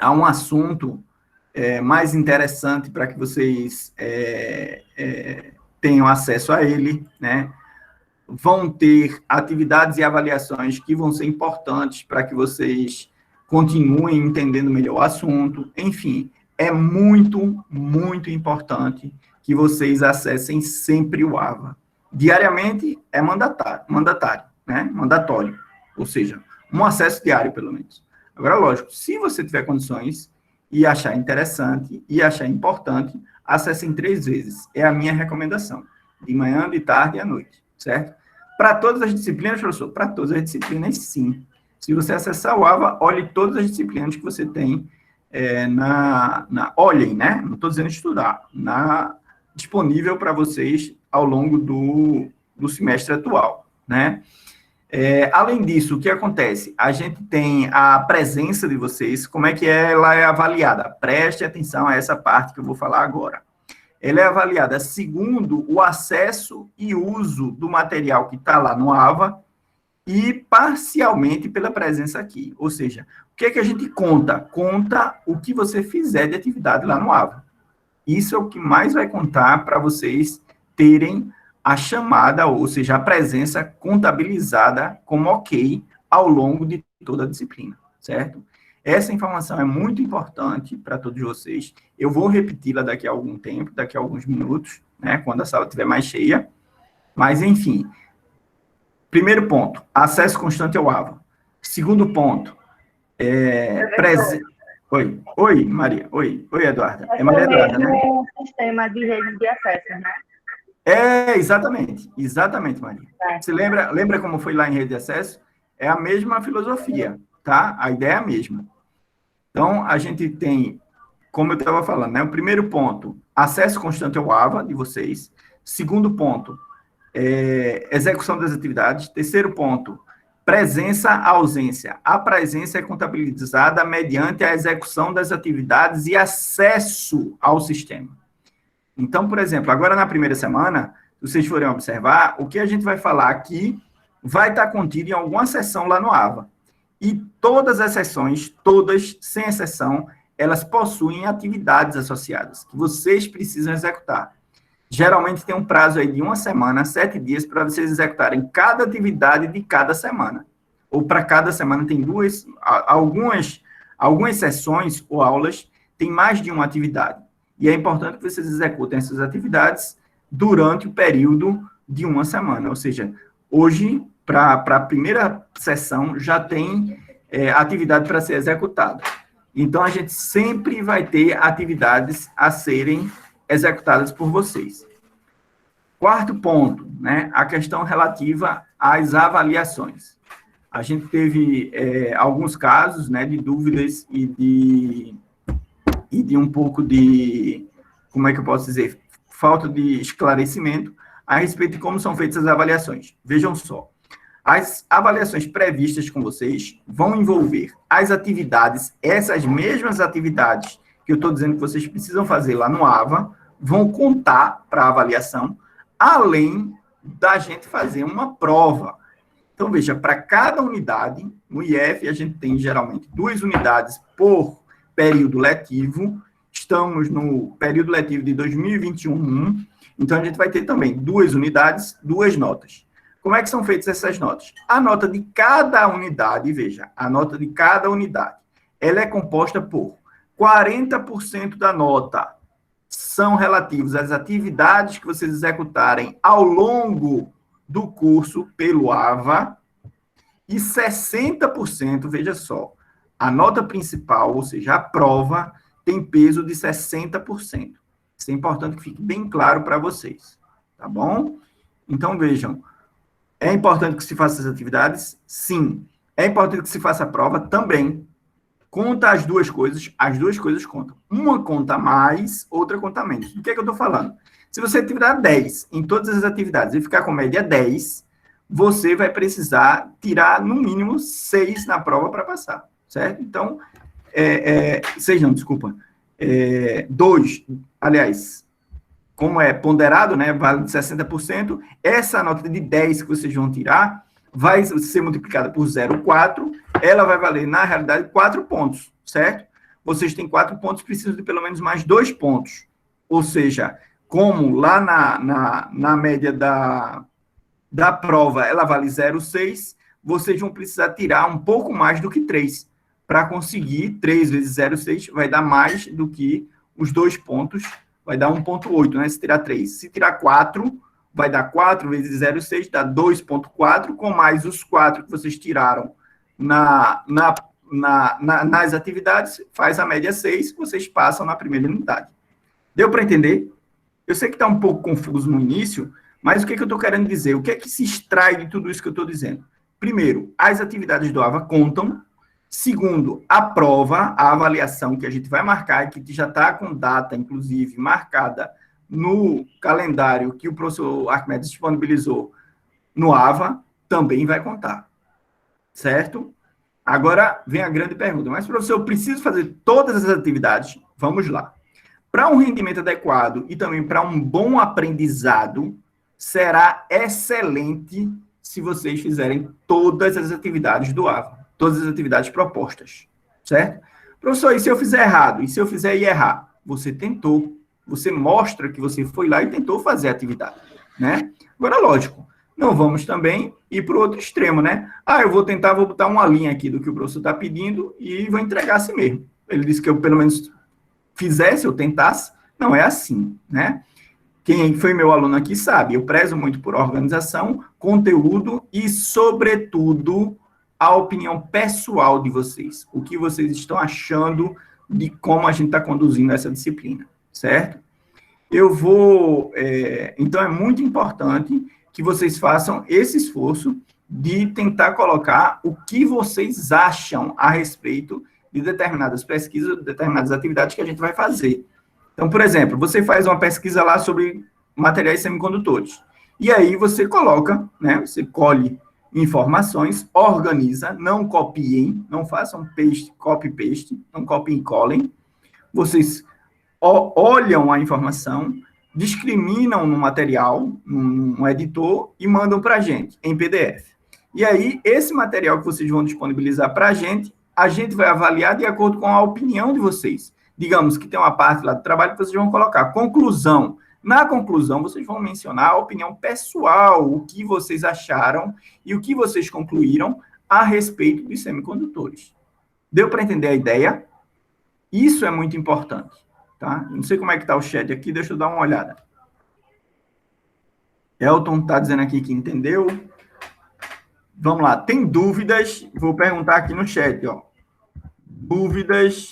a um assunto mais interessante para que vocês tenham acesso a ele, né? Vão ter atividades e avaliações que vão ser importantes para que vocês continuem entendendo melhor o assunto. Enfim, é muito, muito importante que vocês acessem sempre o AVA. Diariamente é mandatário, né? Mandatório, ou seja, um acesso diário, pelo menos. Agora, lógico, se você tiver condições e achar interessante e achar importante, acessem 3 vezes. É a minha recomendação. De manhã, de tarde e à noite, certo? Para todas as disciplinas, professor? Para todas as disciplinas, sim. Se você acessar o AVA, olhe todas as disciplinas que você tem olhem, né? Não estou dizendo estudar, disponível para vocês ao longo do semestre atual, né? Além disso, o que acontece? A gente tem a presença de vocês, como é que ela é avaliada? Preste atenção a essa parte que eu vou falar agora. Ela é avaliada segundo o acesso e uso do material que está lá no AVA e parcialmente pela presença aqui. Ou seja, o que é que a gente conta? Conta o que você fizer de atividade lá no AVA. Isso é o que mais vai contar para vocês terem a chamada, ou seja, a presença contabilizada como ok ao longo de toda a disciplina, certo? Essa informação é muito importante para todos vocês. Eu vou repeti-la daqui a algum tempo, daqui a alguns minutos, né, quando a sala estiver mais cheia. Mas, enfim, primeiro ponto, acesso constante ao AVA. Segundo ponto, Oi, Maria. Oi, Eduarda. É Maria Eduarda, né? Sistema de rede de acesso, né? Exatamente, Maria. Você lembra como foi lá em rede de acesso? É a mesma filosofia, tá? A ideia é a mesma. Então, a gente tem, como eu estava falando, né? O primeiro ponto, acesso constante ao AVA de vocês. Segundo ponto, execução das atividades. Terceiro ponto, presença, ausência. A presença é contabilizada mediante a execução das atividades e acesso ao sistema. Então, por exemplo, agora na primeira semana, se vocês forem observar, o que a gente vai falar aqui vai estar contido em alguma sessão lá no AVA. E todas as sessões, todas, sem exceção, elas possuem atividades associadas, que vocês precisam executar. Geralmente tem um prazo aí de 1 semana, 7 dias, para vocês executarem cada atividade de cada semana. Ou para cada semana tem algumas sessões ou aulas tem mais de uma atividade. E é importante que vocês executem essas atividades durante o período de 1 semana. Ou seja, hoje, para a primeira sessão, já tem atividade para ser executada. Então, a gente sempre vai ter atividades a serem executadas por vocês. Quarto ponto, né, a questão relativa às avaliações. A gente teve alguns casos, né, de dúvidas e de um pouco de, como é que eu posso dizer, falta de esclarecimento a respeito de como são feitas as avaliações. Vejam só, as avaliações previstas com vocês vão envolver as atividades, essas mesmas atividades que eu estou dizendo que vocês precisam fazer lá no AVA, vão contar para a avaliação, além da gente fazer uma prova. Então, veja, para cada unidade, no IF, a gente tem geralmente 2 unidades por período letivo. Estamos no período letivo de 2021, então a gente vai ter também 2 unidades, 2 notas. Como é que são feitas essas notas? A nota de cada unidade, veja, a nota de cada unidade, ela é composta por 40% da nota são relativos às atividades que vocês executarem ao longo do curso pelo AVA e 60%, veja só, a nota principal, ou seja, a prova, tem peso de 60%. Isso é importante que fique bem claro para vocês, tá bom? Então, vejam, é importante que se faça as atividades? Sim. É importante que se faça a prova? Também. Conta as duas coisas contam. Uma conta mais, outra conta menos. Do que é que eu estou falando? Se você tirar 10 em todas as atividades e ficar com média 10, você vai precisar tirar, no mínimo, 6 na prova para passar, certo? Então, 6 não, desculpa. 2, aliás, como é ponderado, né, vale de 60%, essa nota de 10 que vocês vão tirar vai ser multiplicada por 0,4, ela vai valer, na realidade, 4 pontos, certo? vocês têm 4 pontos, precisam de pelo menos mais 2 pontos. Ou seja, como lá na média da prova ela vale 0,6, vocês vão precisar tirar um pouco mais do que 3 para conseguir 3 vezes 0,6 vai dar mais do que os 2 pontos, vai dar 1,8, né? Se tirar 3. Se tirar 4, vai dar 4 vezes 0,6, dá 2,4, com mais os 4 que vocês tiraram nas atividades, faz a média 6, vocês passam na primeira unidade. Deu para entender? Eu sei que está um pouco confuso no início, mas o que eu estou querendo dizer? O que é que se extrai de tudo isso que eu estou dizendo? Primeiro, as atividades do AVA contam. Segundo, a prova, a avaliação que a gente vai marcar, que já está com data, inclusive, marcada no calendário que o professor Arquimedes disponibilizou no AVA, também vai contar. Certo? Agora vem a grande pergunta. Mas, professor, eu preciso fazer todas as atividades? Vamos lá. Para um rendimento adequado e também para um bom aprendizado, será excelente se vocês fizerem todas as atividades do AVA, todas as atividades propostas, certo? Professor, e se eu fizer errado? E se eu fizer e errar? Você tentou, você mostra que você foi lá e tentou fazer a atividade, né? Agora, lógico, não vamos também ir para o outro extremo, né? Eu vou tentar, vou botar uma linha aqui do que o professor está pedindo e vou entregar assim mesmo. Ele disse que eu, pelo menos, fizesse, eu tentasse. Não é assim, né? Quem foi meu aluno aqui sabe, eu prezo muito por organização, conteúdo e, sobretudo, a opinião pessoal de vocês. O que vocês estão achando de como a gente está conduzindo essa disciplina, certo? Então, é muito importante que vocês façam esse esforço de tentar colocar o que vocês acham a respeito de determinadas pesquisas, determinadas atividades que a gente vai fazer. Então, por exemplo, você faz uma pesquisa lá sobre materiais semicondutores. E aí você coloca, né? Você colhe informações, organiza, não copiem, não façam copy-paste, não copiem e colhem. Vocês olham a informação, discriminam no material, num editor, e mandam para a gente, em PDF. E aí, esse material que vocês vão disponibilizar para a gente vai avaliar de acordo com a opinião de vocês. Digamos que tem uma parte lá do trabalho que vocês vão colocar conclusão. Na conclusão, vocês vão mencionar a opinião pessoal, o que vocês acharam e o que vocês concluíram a respeito dos semicondutores. Deu para entender a ideia? Isso é muito importante, tá? Não sei como é que está o chat aqui, deixa eu dar uma olhada. Elton está dizendo aqui que entendeu. Vamos lá, tem dúvidas? Vou perguntar aqui no chat, ó. Dúvidas?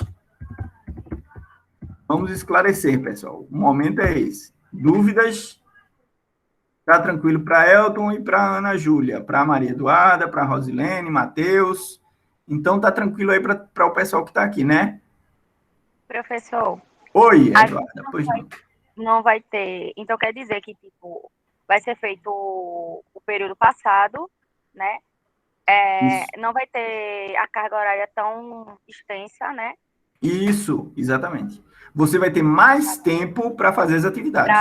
Vamos esclarecer, pessoal. O momento é esse. Dúvidas? Tá tranquilo para Elton e para Ana Júlia, para Maria Eduarda, para Rosilene, Matheus. Então, tá tranquilo aí para o pessoal que está aqui, né? Professor. Oi, Eduarda. Pois não. Não vai ter. Então, quer dizer que, tipo, vai ser feito o período passado, né? Não vai ter a carga horária tão extensa, né? Isso, exatamente. Você vai ter mais tempo para fazer as atividades.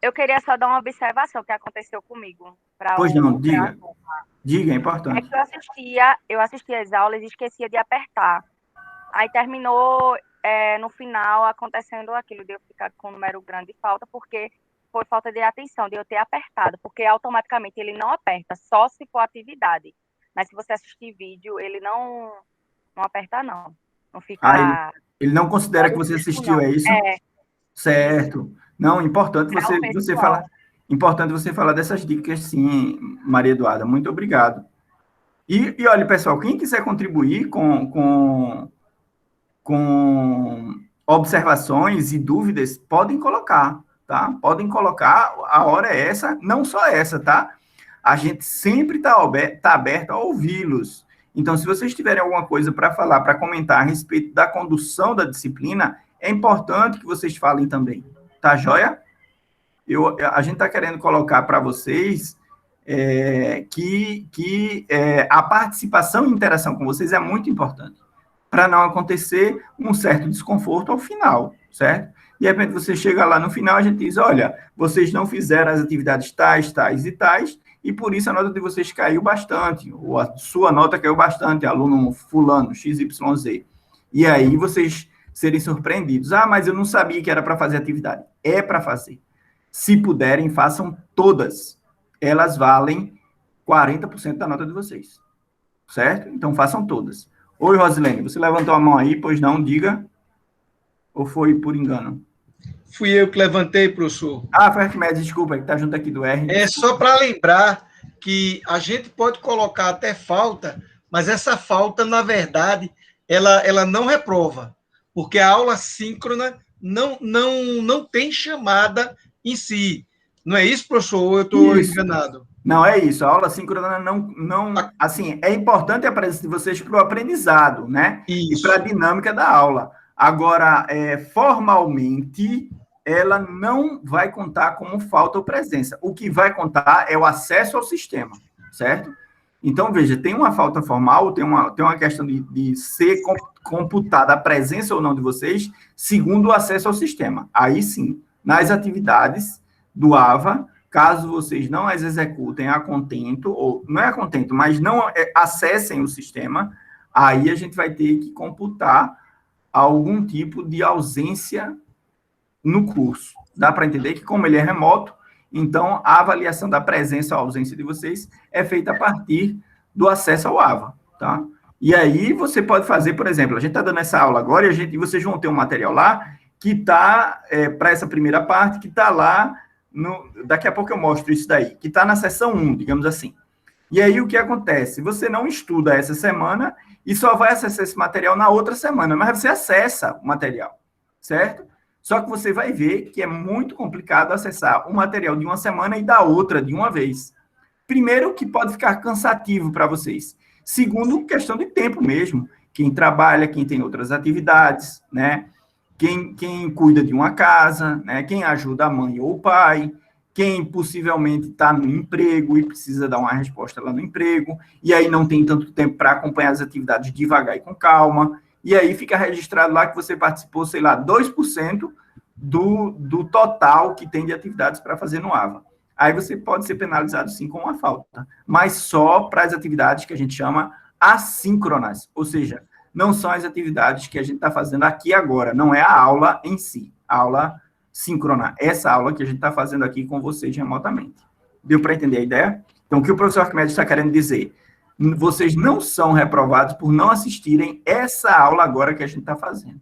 Eu queria só dar uma observação que aconteceu comigo. Pois não, diga. Diga, é importante. É que eu assistia as aulas e esquecia de apertar. Aí terminou, no final, acontecendo aquilo de eu ficar com um número grande de falta, porque foi falta de atenção, de eu ter apertado, porque automaticamente ele não aperta, só se for atividade. Mas se você assistir vídeo, ele não aperta, não. Não fica... ele não considera que você assistiu, não. É isso? Certo. Não, importante você falar. Importante você falar dessas dicas, sim, Maria Eduarda. Muito obrigado. E olha, pessoal, quem quiser contribuir com observações e dúvidas, podem colocar, tá? Podem colocar, a hora é essa, não só essa, tá? A gente sempre tá aberto a ouvi-los. Então, se vocês tiverem alguma coisa para falar, para comentar a respeito da condução da disciplina, é importante que vocês falem também. Tá, joia? A gente está querendo colocar para vocês que a participação e interação com vocês é muito importante, para não acontecer um certo desconforto ao final, certo? De repente, você chega lá no final, a gente diz, olha, vocês não fizeram as atividades tais, tais e tais, e por isso a nota de vocês caiu bastante, ou a sua nota caiu bastante, aluno fulano, XYZ. E aí vocês serem surpreendidos. Ah, mas eu não sabia que era para fazer atividade. É para fazer. Se puderem, façam todas. Elas valem 40% da nota de vocês. Certo? Então, façam todas. Oi, Rosilene, você levantou a mão aí, pois não, diga. Ou foi por engano? Fui eu que levantei, professor. Ah, foi Arquimedes, desculpa, que está junto aqui do R. É só para lembrar que a gente pode colocar até falta, mas essa falta, na verdade, ela não reprova, porque a aula síncrona não tem chamada em si. Não é isso, professor? Ou eu estou enganado? Não, é isso. A aula síncrona não assim, é importante a presença de vocês para o aprendizado, né? Isso. E para a dinâmica da aula. Agora, formalmente, ela não vai contar como falta ou presença. O que vai contar é o acesso ao sistema, certo? Então, veja, tem uma falta formal, tem uma questão de ser computada a presença ou não de vocês, segundo o acesso ao sistema. Aí sim, nas atividades do AVA, caso vocês não as executem a contento, ou não é a contento, mas não acessem o sistema, aí a gente vai ter que computar algum tipo de ausência no curso. Dá para entender que, como ele é remoto, então a avaliação da presença ou ausência de vocês é feita a partir do acesso ao AVA, tá? E aí você pode fazer, por exemplo, a gente está dando essa aula agora e vocês vão ter um material lá que está, para essa primeira parte, que está lá, daqui a pouco eu mostro isso daí, que está na seção 1, digamos assim. E aí o que acontece? Você não estuda essa semana e só vai acessar esse material na outra semana, mas você acessa o material, certo? Só que você vai ver que é muito complicado acessar o material de uma semana e da outra de uma vez. Primeiro, que pode ficar cansativo para vocês. Segundo, questão de tempo mesmo. Quem trabalha, quem tem outras atividades, né? Quem cuida de uma casa, né? Quem ajuda a mãe ou o pai, quem possivelmente está no emprego e precisa dar uma resposta lá no emprego, e aí não tem tanto tempo para acompanhar as atividades devagar e com calma. E aí fica registrado lá que você participou, sei lá, 2% do total que tem de atividades para fazer no AVA. Aí você pode ser penalizado, sim, com uma falta, mas só para as atividades que a gente chama assíncronas, ou seja, não são as atividades que a gente está fazendo aqui agora, não é a aula em si, a aula síncrona, essa aula que a gente está fazendo aqui com vocês remotamente. Deu para entender a ideia? Então, o que o professor Arquimedes está querendo dizer? Vocês não são reprovados por não assistirem essa aula agora que a gente está fazendo.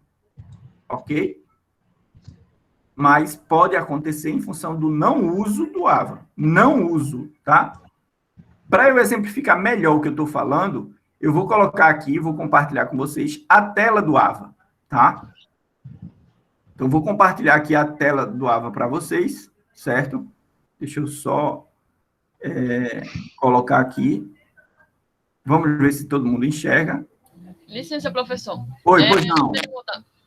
Ok? Mas pode acontecer em função do não uso do AVA. Não uso, tá? Para eu exemplificar melhor o que eu estou falando, eu vou colocar aqui, vou compartilhar com vocês a tela do AVA, tá? Então, vou compartilhar aqui a tela do AVA para vocês, certo? Deixa eu só colocar aqui. Vamos ver se todo mundo enxerga. Licença, professor. Oi, pois não.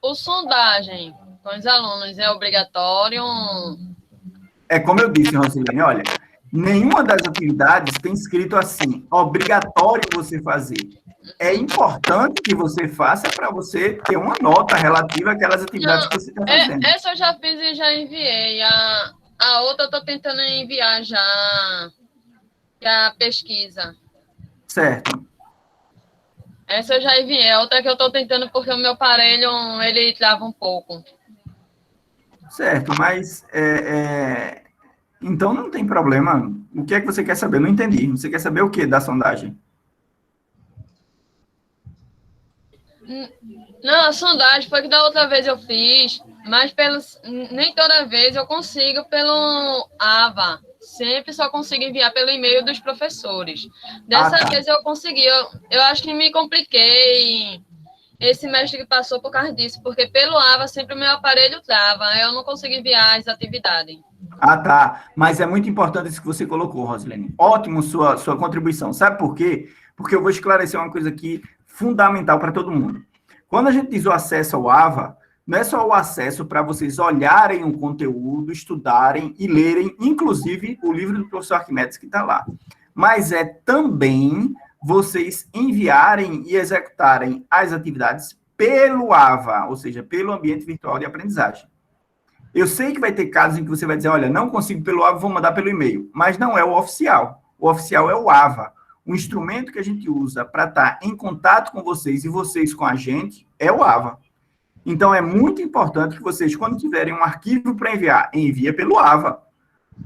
O sondagem com os alunos é obrigatório? É como eu disse, Rosilene, olha, nenhuma das atividades tem escrito assim, obrigatório você fazer. É importante que você faça para você ter uma nota relativa àquelas atividades que você está fazendo. Essa eu já fiz e já enviei. A outra eu estou tentando enviar já, a pesquisa. Certo. Essa eu já enviei. A outra que eu estou tentando porque o meu aparelho, ele trava um pouco. Certo, mas então não tem problema. O que é que você quer saber? Não entendi. Você quer saber o que da sondagem? Não, a sondagem foi que da outra vez eu fiz, mas nem toda vez eu consigo pelo AVA. Sempre só consigo enviar pelo e-mail dos professores. Dessa vez eu consegui. Eu acho que me compliquei esse mestre que passou por causa disso, porque pelo AVA sempre o meu aparelho trava. Eu não consigo enviar as atividades. Ah, tá. Mas é muito importante isso que você colocou, Rosilene. Ótimo sua contribuição. Sabe por quê? Porque eu vou esclarecer uma coisa aqui fundamental para todo mundo. Quando a gente diz o acesso ao AVA, não é só o acesso para vocês olharem o conteúdo, estudarem e lerem, inclusive o livro do professor Arquimedes que está lá. Mas é também vocês enviarem e executarem as atividades pelo AVA, ou seja, pelo ambiente virtual de aprendizagem. Eu sei que vai ter casos em que você vai dizer, olha, não consigo pelo AVA, vou mandar pelo e-mail. Mas não é o oficial. O oficial é o AVA. o instrumento que a gente usa para estar em contato com vocês e vocês com a gente é o AVA. Então, é muito importante que vocês, quando tiverem um arquivo para enviar, envia pelo AVA.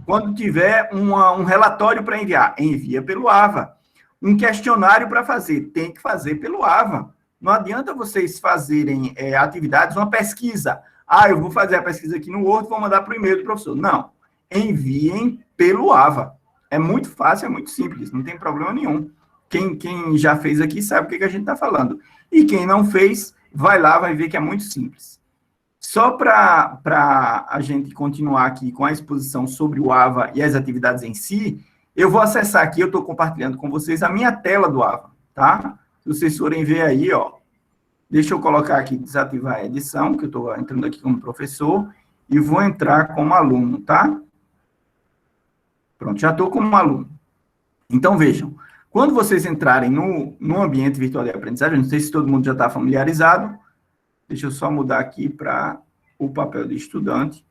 Quando tiver um relatório para enviar, envia pelo AVA. Um questionário para fazer, tem que fazer pelo AVA. Não adianta vocês fazerem atividades, uma pesquisa. Eu vou fazer a pesquisa aqui no Word, vou mandar para o e-mail do professor. Não, enviem pelo AVA. É muito fácil, é muito simples, não tem problema nenhum. Quem já fez aqui sabe o que a gente está falando. E quem não fez, vai lá, vai ver que é muito simples. Só para a gente continuar aqui com a exposição sobre o AVA e as atividades em si, eu vou acessar aqui, eu estou compartilhando com vocês a minha tela do AVA, tá? Se vocês forem ver aí, ó, deixa eu colocar aqui, desativar a edição, que eu estou entrando aqui como professor, e vou entrar como aluno, tá? Pronto, já estou como aluno. Então, vejam, quando vocês entrarem no ambiente virtual de aprendizagem, não sei se todo mundo já está familiarizado, deixa eu só mudar aqui para o papel de estudante.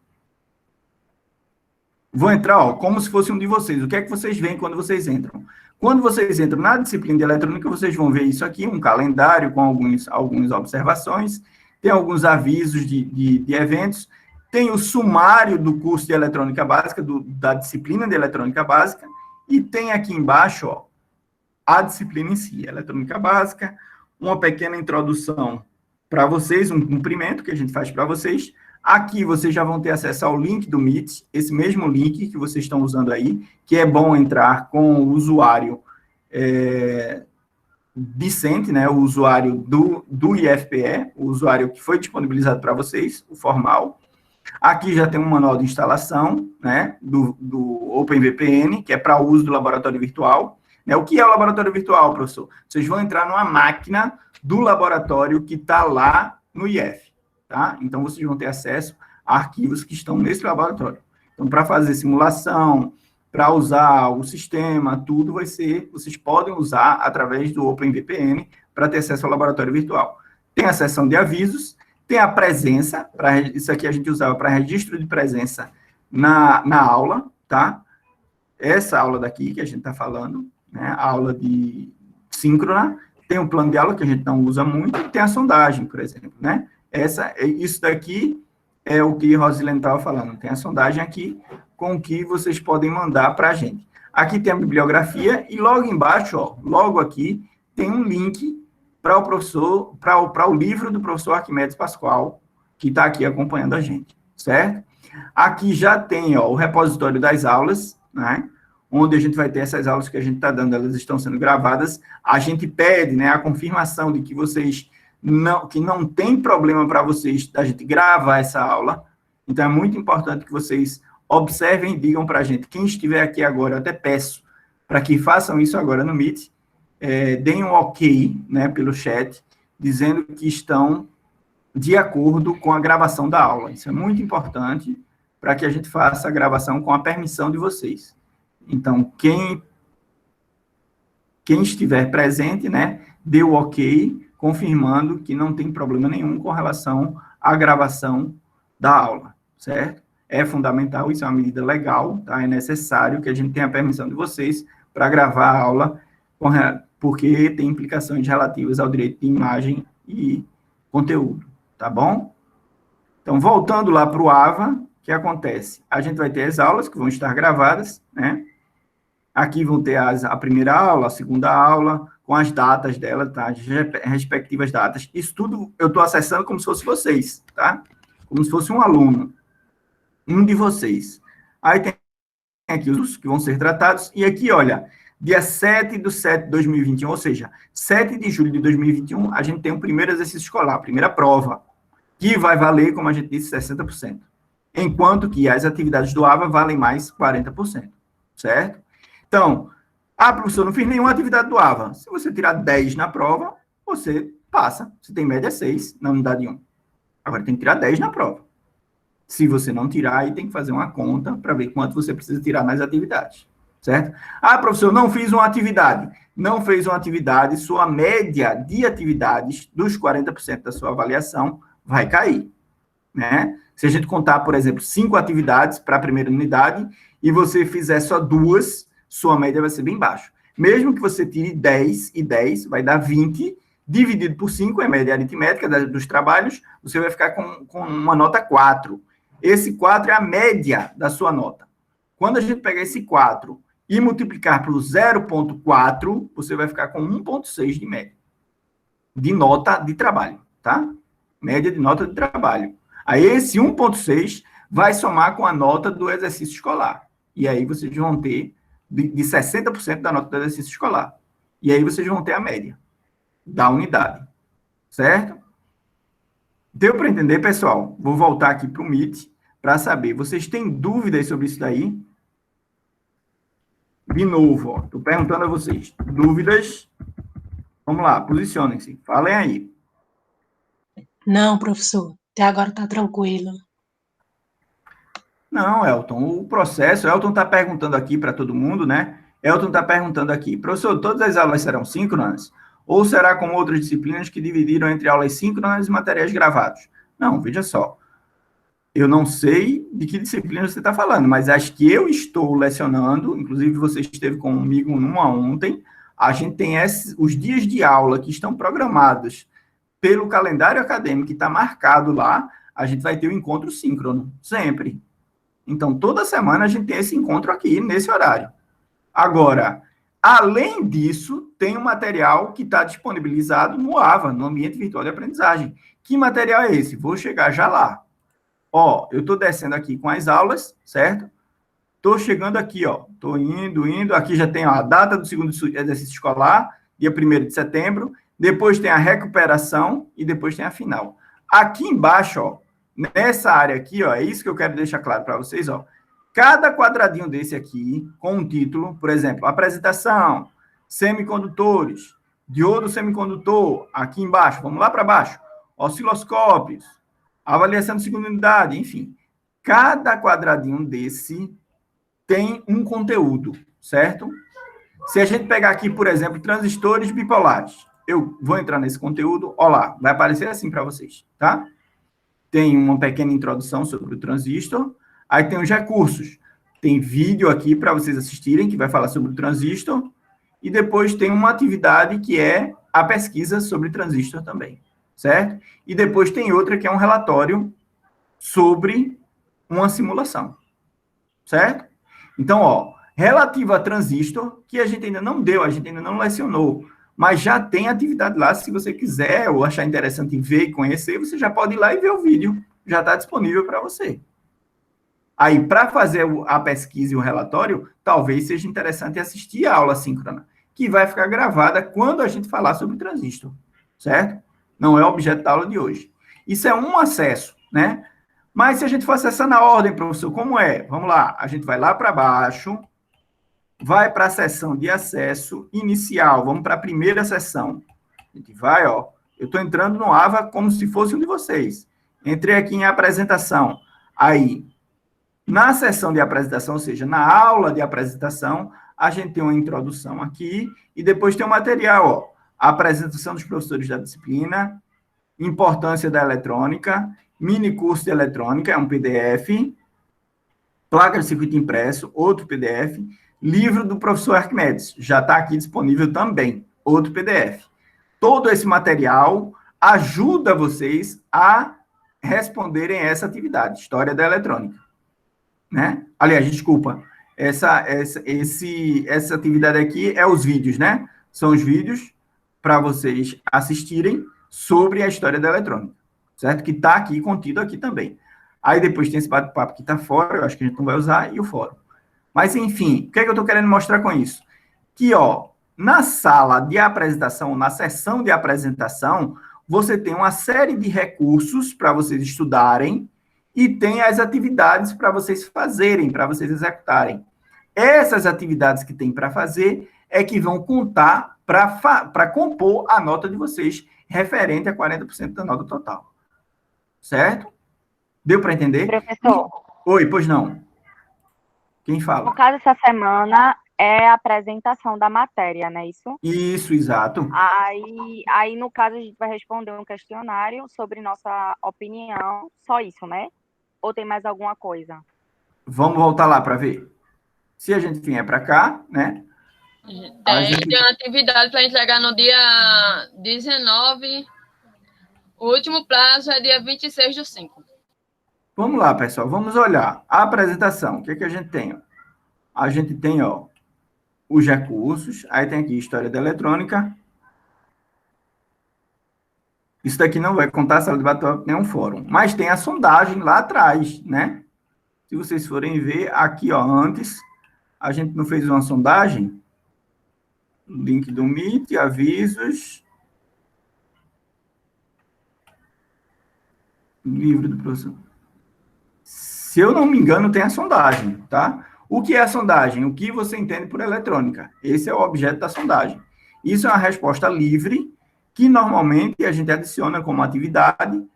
Vou entrar, ó, como se fosse um de vocês. O que é que vocês veem quando vocês entram? Quando vocês entram na disciplina de eletrônica, vocês vão ver isso aqui, um calendário com algumas observações, tem alguns avisos de eventos, tem o sumário do curso de eletrônica básica, da disciplina de eletrônica básica, e tem aqui embaixo, ó, a disciplina em si, eletrônica básica, uma pequena introdução para vocês, um cumprimento que a gente faz para vocês. Aqui vocês já vão ter acesso ao link do Meet, esse mesmo link que vocês estão usando aí, que é bom entrar com o usuário Vicente, né, o usuário do IFPE, o usuário que foi disponibilizado para vocês, o formal. Aqui já tem um manual de instalação, né, do OpenVPN, que é para uso do laboratório virtual. Né? O que é o laboratório virtual, professor? Vocês vão entrar numa máquina do laboratório que está lá no IF. Tá? Então, vocês vão ter acesso a arquivos que estão nesse laboratório. Então, para fazer simulação, para usar o sistema, tudo vai ser, vocês podem usar através do OpenVPN para ter acesso ao laboratório virtual. Tem a seção de avisos, tem a presença, isso aqui a gente usava para registro de presença na aula, tá? Essa aula daqui que a gente está falando, né? A aula de síncrona, tem um plano de aula que a gente não usa muito, e tem a sondagem, por exemplo, né? Isso daqui é o que Rosilene estava falando. Tem a sondagem aqui com o que vocês podem mandar para a gente. Aqui tem a bibliografia e logo embaixo, ó, logo aqui, tem um link para o professor, para o livro do professor Arquimedes Pascoal, que está aqui acompanhando a gente, certo? Aqui já tem, ó, o repositório das aulas, né? Onde a gente vai ter essas aulas que a gente está dando, elas estão sendo gravadas. A gente pede, né, a confirmação de que vocês que não tem problema para vocês da gente gravar essa aula. Então, é muito importante que vocês observem e digam para a gente. Quem estiver aqui agora, eu até peço para que façam isso agora no Meet, deem um ok, né, pelo chat, dizendo que estão de acordo com a gravação da aula. Isso é muito importante para que a gente faça a gravação com a permissão de vocês. Então, quem estiver presente, né, dê o ok, confirmando que não tem problema nenhum com relação à gravação da aula, certo? É fundamental, isso é uma medida legal, tá? É necessário que a gente tenha a permissão de vocês para gravar a aula, porque tem implicações relativas ao direito de imagem e conteúdo, tá bom? Então, voltando lá para o AVA, o que acontece? A gente vai ter as aulas que vão estar gravadas, né? Aqui vão ter a primeira aula, a segunda aula, com as datas dela, tá? As respectivas datas. Isso tudo eu estou acessando como se fosse vocês, tá? Como se fosse um aluno, um de vocês. Aí tem aqui os que vão ser tratados, e aqui, olha, dia 7/7/2021, ou seja, 7 de julho de 2021, a gente tem o primeiro exercício escolar, a primeira prova, que vai valer, como a gente disse, 60%. Enquanto que as atividades do AVA valem mais 40%, certo? Então, professor, não fiz nenhuma atividade do AVA. Se você tirar 10 na prova, você passa. Você tem média 6 na unidade 1. Agora, tem que tirar 10 na prova. Se você não tirar, aí tem que fazer uma conta para ver quanto você precisa tirar nas atividades, certo? Professor, não fiz uma atividade. Não fez uma atividade, sua média de atividades dos 40% da sua avaliação vai cair, né? Se a gente contar, por exemplo, 5 atividades para a primeira unidade e você fizer só 2, sua média vai ser bem baixa. Mesmo que você tire 10 e 10, vai dar 20, dividido por 5, é a média aritmética dos trabalhos, você vai ficar com uma nota 4. Esse 4 é a média da sua nota. Quando a gente pegar esse 4 e multiplicar por 0,4, você vai ficar com 1,6 de média. De nota de trabalho, tá? Média de nota de trabalho. Aí esse 1,6 vai somar com a nota do exercício escolar. E aí vocês vão ter de 60% da nota do exercício escolar. E aí vocês vão ter a média da unidade. Certo? Deu para entender, pessoal? Vou voltar aqui para o Meet para saber. Vocês têm dúvidas sobre isso daí? De novo, estou perguntando a vocês. Dúvidas? Vamos lá, posicionem-se. Falem aí. Não, professor. Até agora está tranquilo. Não, Elton, o processo... Elton está perguntando aqui para todo mundo, né? Elton está perguntando aqui. Professor, todas as aulas serão síncronas? Ou será como outras disciplinas que dividiram entre aulas síncronas e materiais gravados? Não, veja só. Eu não sei de que disciplina você está falando, mas as que eu estou lecionando, inclusive você esteve comigo numa ontem, a gente tem os dias de aula que estão programados pelo calendário acadêmico que está marcado lá, a gente vai ter o encontro síncrono, sempre. Então, toda semana a gente tem esse encontro aqui, nesse horário. Agora, além disso, tem um material que está disponibilizado no AVA, no Ambiente Virtual de Aprendizagem. Que material é esse? Vou chegar já lá. Ó, eu estou descendo aqui com as aulas, certo? Estou chegando aqui, ó. Estou indo. Aqui já tem ó, a data do segundo exercício escolar, dia 1º de setembro. Depois tem a recuperação e depois tem a final. Aqui embaixo, ó, nessa área aqui, ó, é isso que eu quero deixar claro para vocês, ó. Cada quadradinho desse aqui, com um título, por exemplo, apresentação, semicondutores, diodo semicondutor, aqui embaixo, vamos lá para baixo, osciloscópios, avaliação de segunda unidade, enfim. Cada quadradinho desse tem um conteúdo, certo? Se a gente pegar aqui, por exemplo, transistores bipolares, eu vou entrar nesse conteúdo, ó lá, vai aparecer assim para vocês, tá? Tem uma pequena introdução sobre o transistor, aí tem os recursos, tem vídeo aqui para vocês assistirem, que vai falar sobre o transistor, e depois tem uma atividade que é a pesquisa sobre transistor também, certo? E depois tem outra que é um relatório sobre uma simulação, certo? Então, ó, relativo a transistor, que a gente ainda não deu, a gente ainda não lecionou, mas já tem atividade lá, se você quiser ou achar interessante ver e conhecer, você já pode ir lá e ver o vídeo, já está disponível para você. Aí, para fazer a pesquisa e o relatório, talvez seja interessante assistir a aula síncrona, que vai ficar gravada quando a gente falar sobre transistor, certo? Não é objeto da aula de hoje. Isso é um acesso, né? Mas se a gente for acessar na ordem, professor, como é? Vamos lá, a gente vai lá para baixo, vai para a seção de acesso inicial, vamos para a primeira seção. A gente vai, ó, eu estou entrando no AVA como se fosse um de vocês. Entrei aqui em apresentação. Aí, na seção de apresentação, ou seja, na aula de apresentação, a gente tem uma introdução aqui e depois tem o material, ó, a apresentação dos professores da disciplina, importância da eletrônica, mini curso de eletrônica, é um PDF, placa de circuito impresso, outro PDF, livro do professor Arquimedes, já está aqui disponível também, outro PDF. Todo esse material ajuda vocês a responderem essa atividade, História da Eletrônica. Né? Aliás, desculpa, essa atividade aqui é os vídeos, né? São os vídeos para vocês assistirem sobre a história da eletrônica, certo? Que está aqui, contido aqui também. Aí depois tem esse bate-papo que está fora, eu acho que a gente não vai usar, e o fórum. Mas, enfim, o que é que eu estou querendo mostrar com isso? Que, ó, na sala de apresentação, na sessão de apresentação, você tem uma série de recursos para vocês estudarem e tem as atividades para vocês fazerem, para vocês executarem. Essas atividades que tem para fazer é que vão contar para compor a nota de vocês, referente a 40% da nota total. Certo? Deu para entender? Professor. Oi, pois não. Quem fala? No caso, essa semana é a apresentação da matéria, não é isso? Isso, exato. Aí, no caso, a gente vai responder um questionário sobre nossa opinião, só isso, né? Ou tem mais alguma coisa? Vamos voltar lá para ver. Se a gente vier para cá, né? Tem uma atividade para entregar no dia 19. O último prazo é dia 26/5. Vamos lá, pessoal. Vamos olhar. A apresentação. O que é que a gente tem? A gente tem, ó, os recursos. Aí tem aqui História da Eletrônica. Isso daqui não vai contar a sala de bate-papo nem um fórum. Mas tem a sondagem lá atrás, né? Se vocês forem ver, aqui, ó, antes, a gente não fez uma sondagem? Link do Meet, avisos. Livro do professor. Se eu não me engano, tem a sondagem, tá? O que é a sondagem? O que você entende por eletrônica? Esse é o objeto da sondagem. Isso é uma resposta livre, que normalmente a gente adiciona como atividade.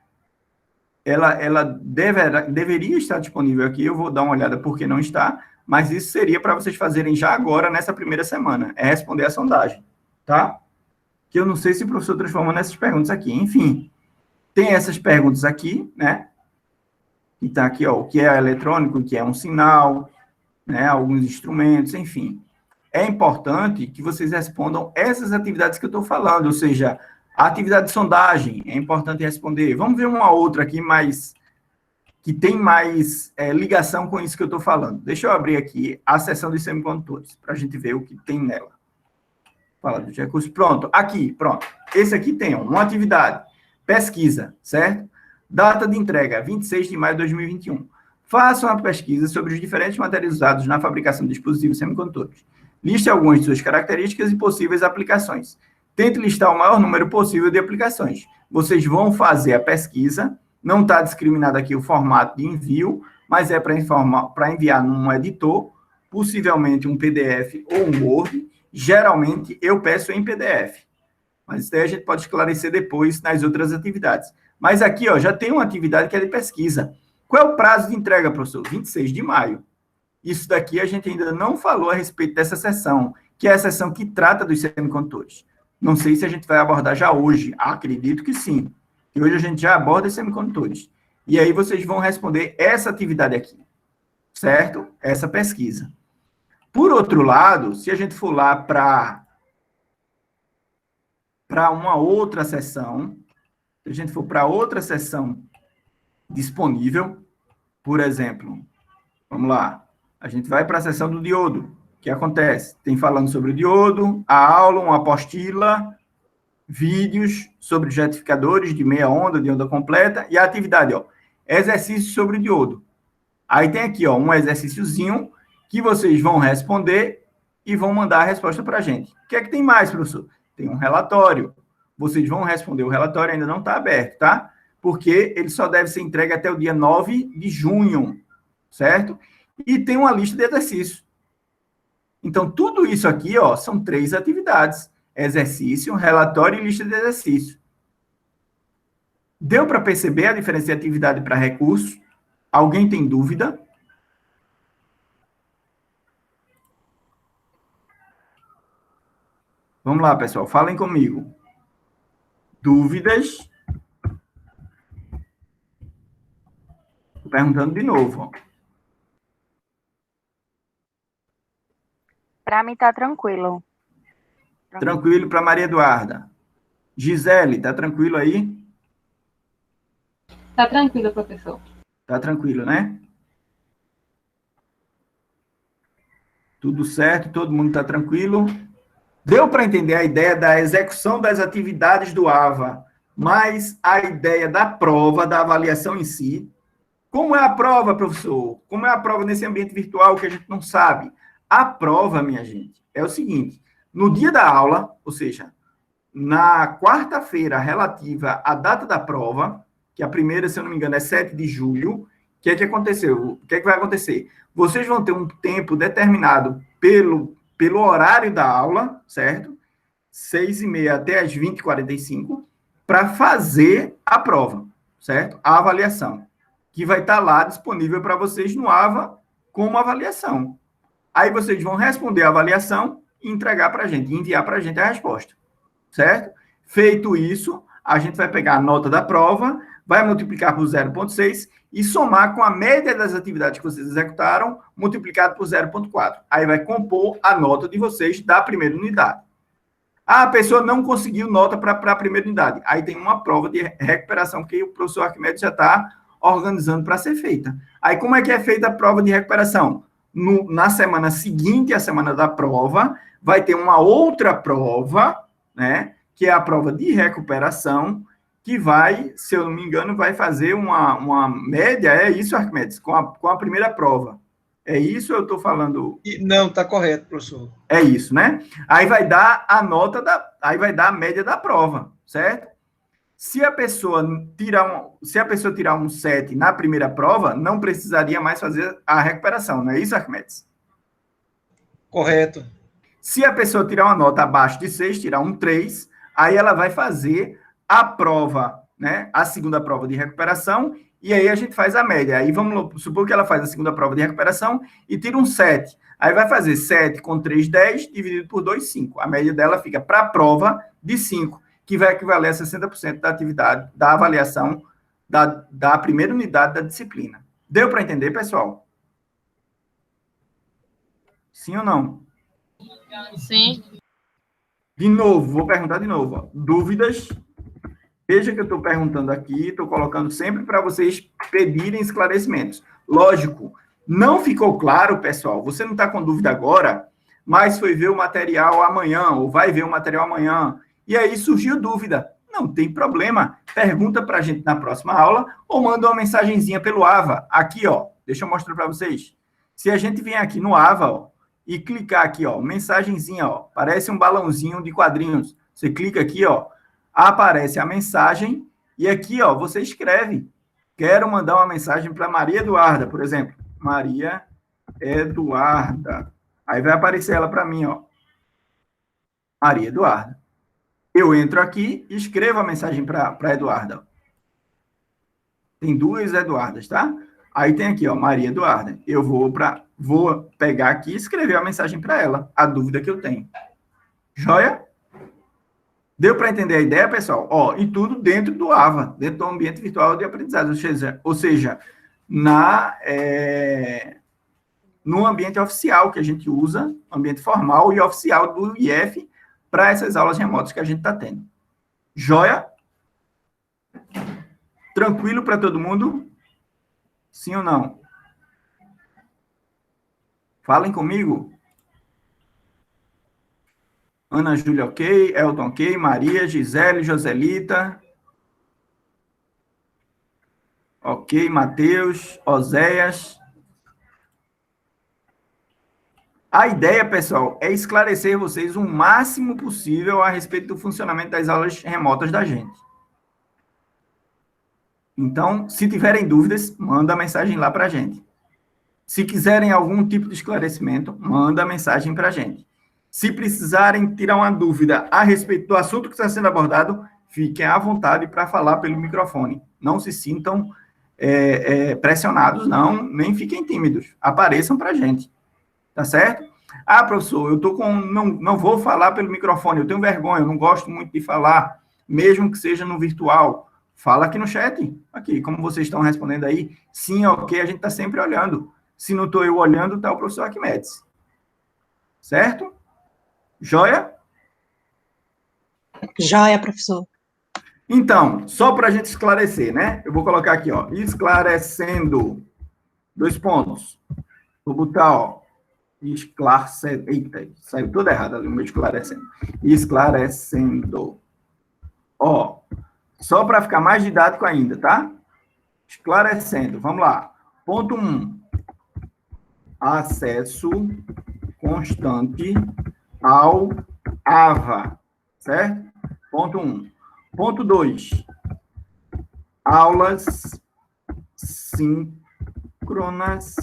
Ela deveria estar disponível aqui, eu vou dar uma olhada porque não está, mas isso seria para vocês fazerem já agora, nessa primeira semana, é responder a sondagem, tá? Que eu não sei se o professor transforma nessas perguntas aqui. Enfim, tem essas perguntas aqui, né? Que está aqui, ó, o que é eletrônico, o que é um sinal, né? Alguns instrumentos, enfim. É importante que vocês respondam essas atividades que eu estou falando, ou seja, a atividade de sondagem, é importante responder. Vamos ver uma outra aqui, que tem mais ligação com isso que eu estou falando. Deixa eu abrir aqui a seção dos semicondutores, para a gente ver o que tem nela. Fala dos recursos. Pronto, aqui, pronto. Esse aqui tem uma atividade, pesquisa, certo? Data de entrega, 26 de maio de 2021. Faça uma pesquisa sobre os diferentes materiais usados na fabricação de dispositivos semicondutores. Liste algumas de suas características e possíveis aplicações. Tente listar o maior número possível de aplicações. Vocês vão fazer a pesquisa, não está discriminado aqui o formato de envio, mas é para enviar num editor, possivelmente um PDF ou um Word. Geralmente, eu peço em PDF. Mas isso daí a gente pode esclarecer depois nas outras atividades. Mas aqui, ó, já tem uma atividade que é de pesquisa. Qual é o prazo de entrega, professor? 26 de maio. Isso daqui a gente ainda não falou a respeito dessa sessão, que é a sessão que trata dos semicondutores. Não sei se a gente vai abordar já hoje. Acredito que sim. E hoje a gente já aborda os semicondutores. E aí vocês vão responder essa atividade aqui. Certo? Essa pesquisa. Por outro lado, se a gente for lá para uma outra sessão, se a gente for para outra sessão disponível, por exemplo, vamos lá, a gente vai para a sessão do diodo. O que acontece? Tem falando sobre o diodo, a aula, uma apostila, vídeos sobre os retificadores de meia onda, de onda completa, e a atividade, ó, exercício sobre o diodo. Aí tem aqui, ó, um exercíciozinho que vocês vão responder e vão mandar a resposta para a gente. O que é que tem mais, professor? Tem um relatório. Vocês vão responder, o relatório ainda não está aberto, tá? Porque ele só deve ser entregue até o dia 9 de junho, certo? E tem uma lista de exercícios. Então, tudo isso aqui, ó, são 3 atividades. Exercício, relatório e lista de exercício. Deu para perceber a diferença de atividade para recurso? Alguém tem dúvida? Vamos lá, pessoal, falem comigo. Dúvidas? Estou perguntando de novo, ó. Para mim tá tranquilo. Tranquilo para Maria Eduarda. Gisele, tá tranquilo aí? Tá tranquilo, professor. Tá tranquilo, né? Tudo certo, todo mundo tá tranquilo. Deu para entender a ideia da execução das atividades do AVA, mas a ideia da prova, da avaliação em si. Como é a prova, professor? Como é a prova nesse ambiente virtual que a gente não sabe? A prova, minha gente, é o seguinte: no dia da aula, ou seja, na quarta-feira relativa à data da prova, que a primeira, se eu não me engano, é 7 de julho, o que é que aconteceu? O que é que vai acontecer? Vocês vão ter um tempo determinado pelo horário da aula, certo? 6h30 até as 20h45, para fazer a prova, certo? A avaliação, que vai estar lá disponível para vocês no AVA como avaliação. Aí vocês vão responder a avaliação e entregar para a gente, enviar para a gente a resposta, certo? Feito isso, a gente vai pegar a nota da prova, vai multiplicar por 0,6 e somar com a média das atividades que vocês executaram, multiplicado por 0,4. Aí vai compor a nota de vocês da primeira unidade. Ah, a pessoa não conseguiu nota para a primeira unidade. Aí tem uma prova de recuperação que o professor Arquimedes já está organizando para ser feita. Aí como é que é feita a prova de recuperação? Na semana seguinte à semana da prova, vai ter uma outra prova, né, que é a prova de recuperação, que vai, se eu não me engano, vai fazer uma média, é isso, Arquimedes, com a primeira prova. É isso eu estou falando? Não, está correto, professor. É isso, né? Aí vai dar a nota, aí vai dar a média da prova, certo? Se a pessoa tirar um 7 na primeira prova, não precisaria mais fazer a recuperação, não é isso, Arquimedes? Correto. Se a pessoa tirar uma nota abaixo de 6, tirar um 3, aí ela vai fazer a prova, né? A segunda prova de recuperação, e aí a gente faz a média. Aí vamos supor que ela faz a segunda prova de recuperação e tira um 7. Aí vai fazer 7 com 3, 10, dividido por 2, 5. A média dela fica para a prova de 5, que vai equivaler a 60% da atividade, da avaliação da primeira unidade da disciplina. Deu para entender, pessoal? Sim ou não? Sim. De novo, vou perguntar de novo. Ó. Dúvidas? Veja que eu estou perguntando aqui, estou colocando sempre para vocês pedirem esclarecimentos. Lógico, não ficou claro, pessoal, você não está com dúvida agora, mas foi ver o material amanhã, ou vai ver o material amanhã, e aí surgiu dúvida. Não tem problema, pergunta para a gente na próxima aula, ou manda uma mensagenzinha pelo AVA, aqui, ó, deixa eu mostrar para vocês. Se a gente vier aqui no AVA, ó, e clicar aqui, ó, mensagenzinha, ó, parece um balãozinho de quadrinhos, você clica aqui, ó, aparece a mensagem, e aqui, ó, você escreve, quero mandar uma mensagem para Maria Eduarda, por exemplo, Maria Eduarda, aí vai aparecer ela para mim, ó, Maria Eduarda. Eu entro aqui e escrevo a mensagem para Eduarda. Tem duas Eduardas, tá? Aí tem aqui, ó, Maria Eduarda. Eu vou pegar aqui e escrever a mensagem para ela, a dúvida que eu tenho. Joia? Deu para entender a ideia, pessoal? Ó, e tudo dentro do AVA, dentro do ambiente virtual de aprendizagem, ou seja no ambiente oficial que a gente usa, ambiente formal e oficial do IF, para essas aulas remotas que a gente está tendo. Joia? Tranquilo para todo mundo? Sim ou não? Falem comigo. Ana Júlia, ok. Elton, ok. Maria, Gisele, Joselita. Ok. Matheus, Oséias. A ideia, pessoal, é esclarecer vocês o máximo possível a respeito do funcionamento das aulas remotas da gente. Então, se tiverem dúvidas, manda a mensagem lá para a gente. Se quiserem algum tipo de esclarecimento, manda a mensagem para a gente. Se precisarem tirar uma dúvida a respeito do assunto que está sendo abordado, fiquem à vontade para falar pelo microfone. Não se sintam pressionados, não, nem fiquem tímidos. Apareçam para a gente. Tá certo? Ah, professor, eu tô não vou falar pelo microfone, eu tenho vergonha, eu não gosto muito de falar, mesmo que seja no virtual. Fala aqui no chat, aqui, como vocês estão respondendo aí, sim, ok, a gente está sempre olhando. Se não estou eu olhando, está o professor Arquimedes. Certo? Joia? Joia, professor. Então, só para a gente esclarecer, né? Eu vou colocar aqui, ó, esclarecendo, 2 pontos. Vou botar, ó, esclarecendo, eita, saiu tudo errado ali, o meu esclarecendo. Esclarecendo. Ó, só para ficar mais didático ainda, tá? Esclarecendo, vamos lá. Ponto 1. Acesso constante ao AVA, certo? Ponto 1. Ponto 2. Aulas síncronas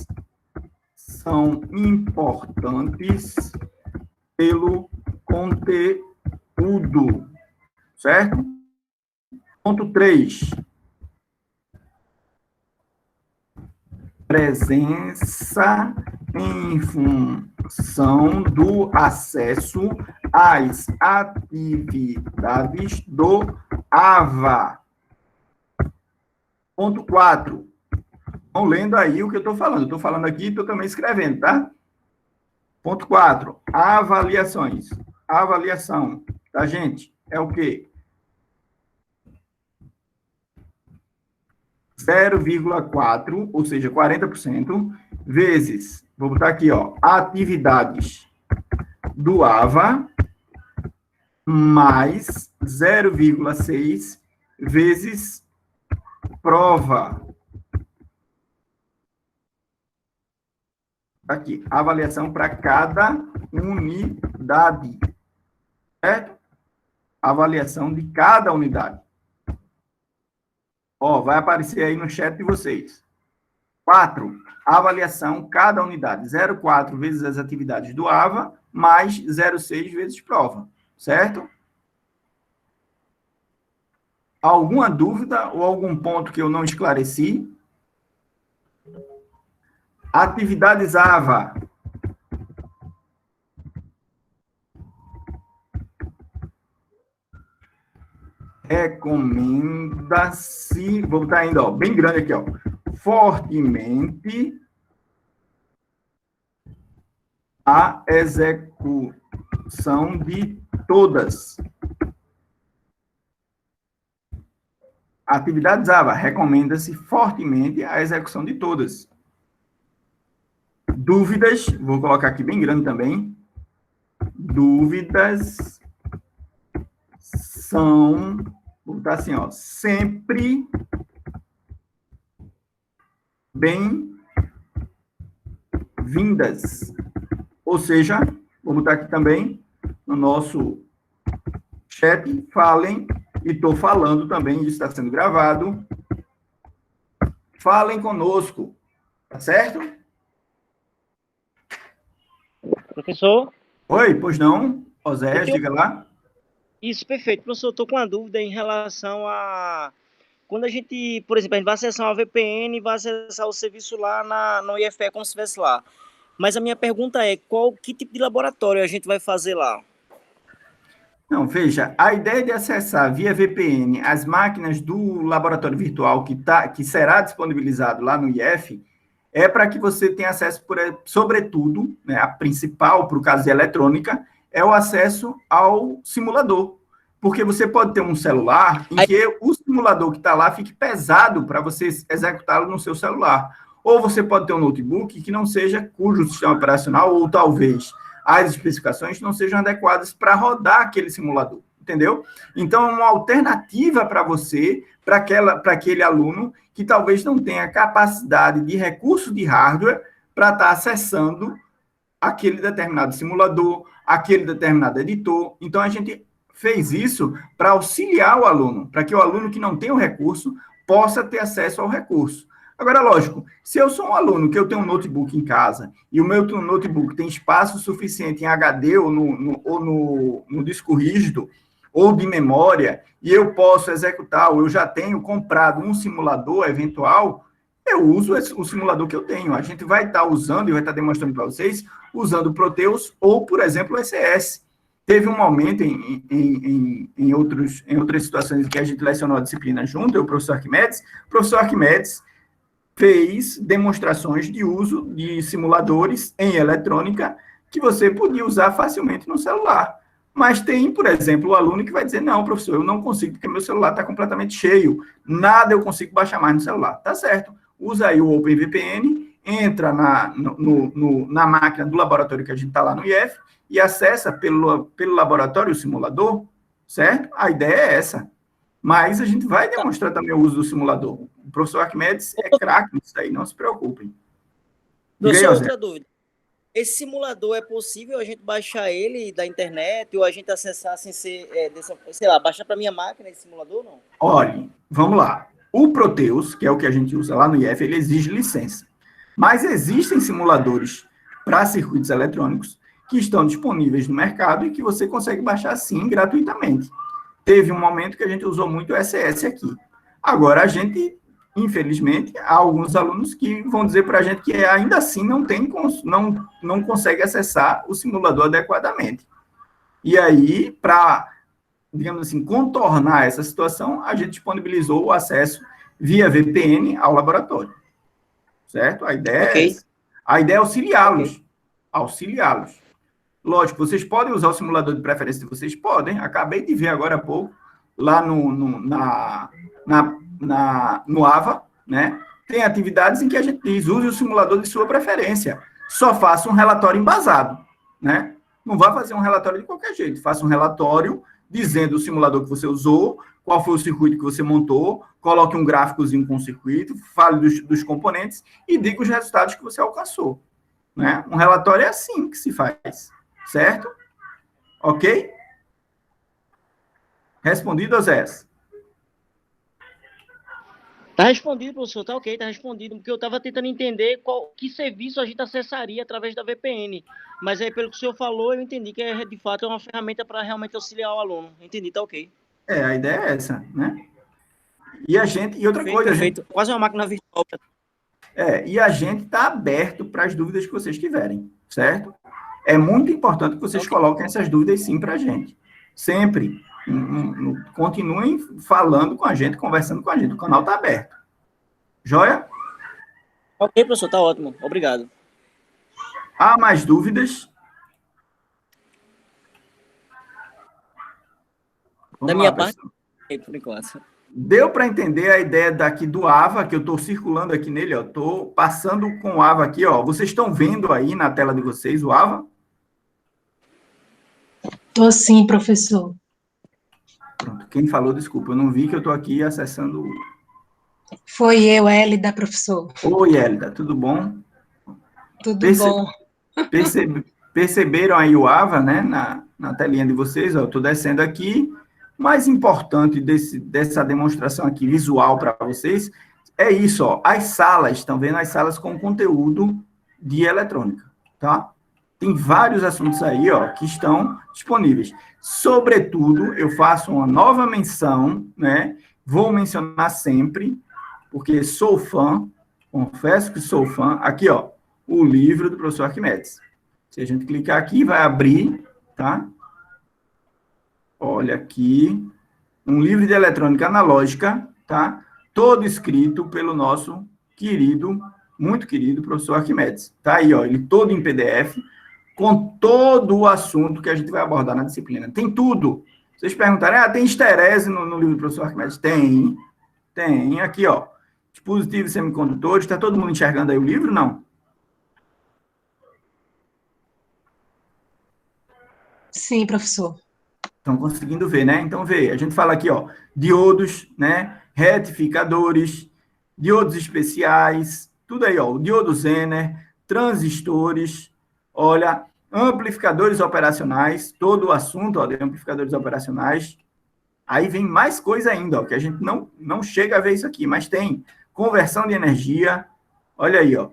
são importantes pelo conteúdo, certo? Ponto 3. Presença em função do acesso às atividades do AVA. Ponto 4. Estão lendo aí o que eu estou falando. Estou falando aqui e estou também escrevendo, tá? Ponto 4. Avaliações. Avaliação, tá, gente? É o quê? 0,4, ou seja, 40%, vezes, vou botar aqui, ó, atividades do AVA, mais 0,6 vezes prova. Aqui, avaliação para cada unidade, certo? Avaliação de cada unidade. Ó, vai aparecer aí no chat de vocês. 4, avaliação cada unidade. 0,4 vezes as atividades do AVA, mais 0,6 vezes prova, certo? Alguma dúvida ou algum ponto que eu não esclareci? Atividades AVA. Recomenda-se, vou botar ainda, ó, bem grande aqui, ó, fortemente a execução de todas. Atividades AVA, recomenda-se fortemente a execução de todas. Dúvidas, vou colocar aqui bem grande também. Dúvidas são, vou botar assim, ó, sempre bem-vindas. Ou seja, vou botar aqui também no nosso chat, falem, e estou falando também, isso está sendo gravado. Falem conosco, tá certo? Professor? Oi, pois não? Osés, diga lá. Isso, perfeito. Professor, eu estou com uma dúvida em relação a... Quando a gente, por exemplo, a gente vai acessar uma VPN e vai acessar o serviço lá no IFE, como se estivesse lá. Mas a minha pergunta é, que tipo de laboratório a gente vai fazer lá? Não, veja, a ideia de acessar via VPN as máquinas do laboratório virtual que será disponibilizado lá no IF é para que você tenha acesso, sobretudo, né, a principal, para o caso de eletrônica, é o acesso ao simulador. Porque você pode ter um celular em que o simulador que está lá fique pesado para você executá-lo no seu celular. Ou você pode ter um notebook que não seja, cujo sistema operacional, ou talvez as especificações não sejam adequadas para rodar aquele simulador, entendeu? Então, é uma alternativa para você, para aquele aluno que talvez não tenha capacidade de recurso de hardware para estar acessando aquele determinado simulador, aquele determinado editor. Então, a gente fez isso para auxiliar o aluno, para que o aluno que não tem o recurso possa ter acesso ao recurso. Agora, lógico, se eu sou um aluno que eu tenho um notebook em casa e o meu notebook tem espaço suficiente em HD ou no disco rígido ou de memória e eu posso executar, ou eu já tenho comprado um simulador eventual, eu uso o simulador que eu tenho. A gente vai estar usando, e vai estar demonstrando para vocês, usando o Proteus ou, por exemplo, o ECS. Teve um momento em outras situações em que a gente lecionou a disciplina junto, eu, o professor Arquimedes fez demonstrações de uso de simuladores em eletrônica que você podia usar facilmente no celular. Mas tem, por exemplo, o aluno que vai dizer, não, professor, eu não consigo porque meu celular está completamente cheio, nada eu consigo baixar mais no celular. Tá certo, usa aí o OpenVPN, entra na máquina do laboratório que a gente está lá no IF e acessa pelo laboratório o simulador, certo? A ideia é essa. Mas a gente vai demonstrar também o uso do simulador. O professor Arquimedes é craque nisso aí, não se preocupem. Professor, outra dúvida. Esse simulador, é possível a gente baixar ele da internet ou a gente acessar sem ser, sei lá, baixar para minha máquina esse simulador, não? Olha, vamos lá. O Proteus, que é o que a gente usa lá no IF, ele exige licença. Mas existem simuladores para circuitos eletrônicos que estão disponíveis no mercado e que você consegue baixar, sim, gratuitamente. Teve um momento que a gente usou muito o ECS aqui. Agora, a gente, infelizmente, há alguns alunos que vão dizer para a gente que ainda assim não consegue acessar o simulador adequadamente. E aí, para, digamos assim, contornar essa situação, a gente disponibilizou o acesso via VPN ao laboratório, certo? A ideia é essa. A ideia é auxiliá-los. Auxiliá-los. Lógico, vocês podem usar o simulador de preferência de vocês? Podem. Acabei de ver agora há pouco, lá no AVA, né? Tem atividades em que a gente diz, use o simulador de sua preferência. Só faça um relatório embasado, né? Não vá fazer um relatório de qualquer jeito. Faça um relatório dizendo o simulador que você usou, qual foi o circuito que você montou, coloque um gráficozinho com o circuito, fale dos componentes e diga os resultados que você alcançou, né? Um relatório é assim que se faz, certo? Ok? Respondido, Osés? Tá respondido, professor, tá ok, tá respondido, porque eu estava tentando entender que serviço a gente acessaria através da VPN, mas aí pelo que o senhor falou, eu entendi que de fato é uma ferramenta para realmente auxiliar o aluno, entendi, tá ok. A ideia é essa, né? E outra coisa... Perfeito, quase uma máquina virtual. E a gente está aberto para as dúvidas que vocês tiverem, certo? É muito importante que vocês coloquem essas dúvidas sim para a gente, sempre. Continuem falando com a gente, conversando com a gente. O canal está aberto. Joia? Ok, professor, tá ótimo. Obrigado. Há mais dúvidas? Da minha parte, por enquanto. Deu para entender a ideia daqui do AVA, que eu estou circulando aqui nele, ó. Estou passando com o AVA aqui, ó. Vocês estão vendo aí na tela de vocês o AVA? Tô sim, professor. Pronto, quem falou, desculpa, eu não vi que eu estou aqui acessando... Foi eu, Hélida, professor. Oi, Hélida, tudo bom? Tudo bom. Perceberam aí o AVA, né, na telinha de vocês, ó, eu estou descendo aqui. Mais importante dessa demonstração aqui, visual para vocês, é isso, ó, as salas, estão vendo as salas com conteúdo de eletrônica, tá? Tem vários assuntos aí, ó, que estão disponíveis. Sobretudo, eu faço uma nova menção, né? Vou mencionar sempre, porque sou fã, confesso que sou fã. Aqui, ó, o livro do professor Arquimedes. Se a gente clicar aqui, vai abrir, tá? Olha aqui, um livro de eletrônica analógica, tá? Todo escrito pelo nosso querido, muito querido professor Arquimedes. Tá aí, ó, ele todo em PDF, com todo o assunto que a gente vai abordar na disciplina. Tem tudo. Vocês perguntarem, tem esterese no livro do professor Arquimedes? Tem. Aqui, ó, dispositivos semicondutores. Está todo mundo enxergando aí o livro? Não? Sim, professor. Estão conseguindo ver, né? Então, vê, a gente fala aqui, ó, diodos, né? Retificadores, diodos especiais, tudo aí, ó, o diodo Zener, transistores, olha, amplificadores operacionais, todo o assunto, ó, de amplificadores operacionais. Aí vem mais coisa ainda, ó, que a gente não chega a ver isso aqui, mas tem conversão de energia, olha aí, ó.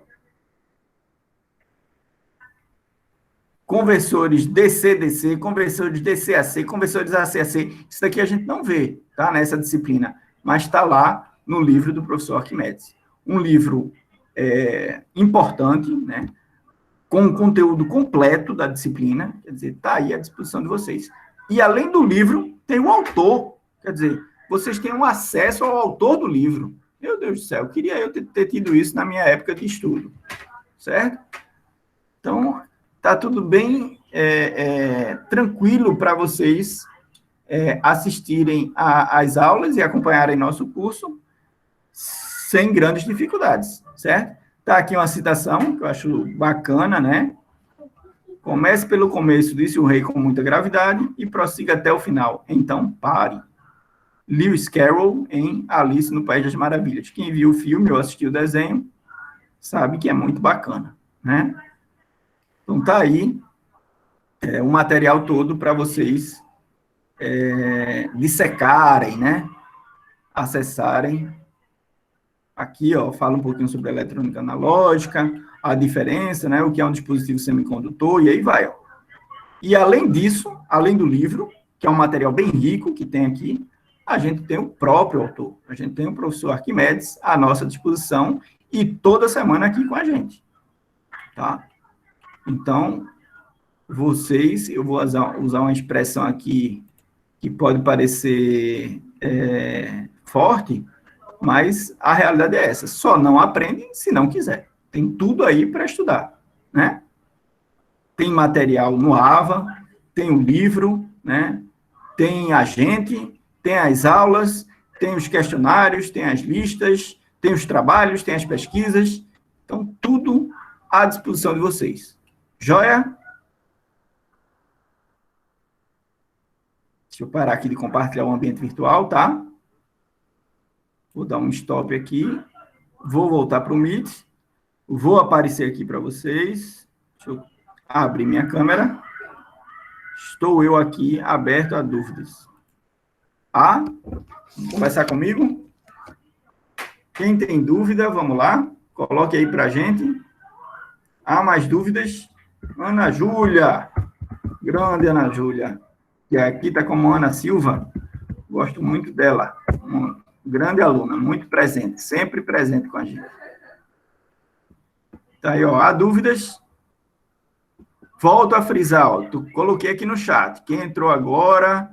Conversores DC-DC, conversores DC-AC, conversores AC-AC, isso daqui a gente não vê, tá, nessa disciplina, mas está lá no livro do professor Arquimedes. Um livro importante, né, com o conteúdo completo da disciplina, quer dizer, está aí à disposição de vocês. E, além do livro, tem o autor, quer dizer, vocês têm um acesso ao autor do livro. Meu Deus do céu, queria eu ter tido isso na minha época de estudo, certo? Então, está tudo bem tranquilo para vocês assistirem às aulas e acompanharem nosso curso sem grandes dificuldades, certo? Está aqui uma citação que eu acho bacana, né? Comece pelo começo, disse o rei com muita gravidade, e prossiga até o final. Então, pare. Lewis Carroll, em Alice no País das Maravilhas. Quem viu o filme ou assistiu o desenho, sabe que é muito bacana, né? Então, tá aí o material todo para vocês dissecarem, né? Acessarem. Aqui, ó, fala um pouquinho sobre a eletrônica analógica, a diferença, né? O que é um dispositivo semicondutor, e aí vai, ó. E, além disso, além do livro, que é um material bem rico que tem aqui, a gente tem o próprio autor. A gente tem o professor Arquimedes à nossa disposição e toda semana aqui com a gente, tá? Então, eu vou usar uma expressão aqui que pode parecer forte, Mas a realidade é essa, só não aprende se não quiser. Tem tudo aí para estudar, né? Tem material no AVA, tem o livro, né? Tem a gente, tem as aulas, tem os questionários, tem as listas, tem os trabalhos, tem as pesquisas. Então, tudo à disposição de vocês. Joia? Deixa eu parar aqui de compartilhar o ambiente virtual, tá? Vou dar um stop aqui. Vou voltar para o Meet. Vou aparecer aqui para vocês. Deixa eu abrir minha câmera. Estou eu aqui aberto a dúvidas. Ah, conversar comigo? Quem tem dúvida, vamos lá. Coloque aí para a gente. Há mais dúvidas? Ana Júlia. Grande Ana Júlia. Que aqui está como Ana Silva. Gosto muito dela. Uma grande aluna, muito presente. Sempre presente com a gente. Tá aí, ó. Há dúvidas? Volto a frisar, ó. Coloquei aqui no chat. Quem entrou agora,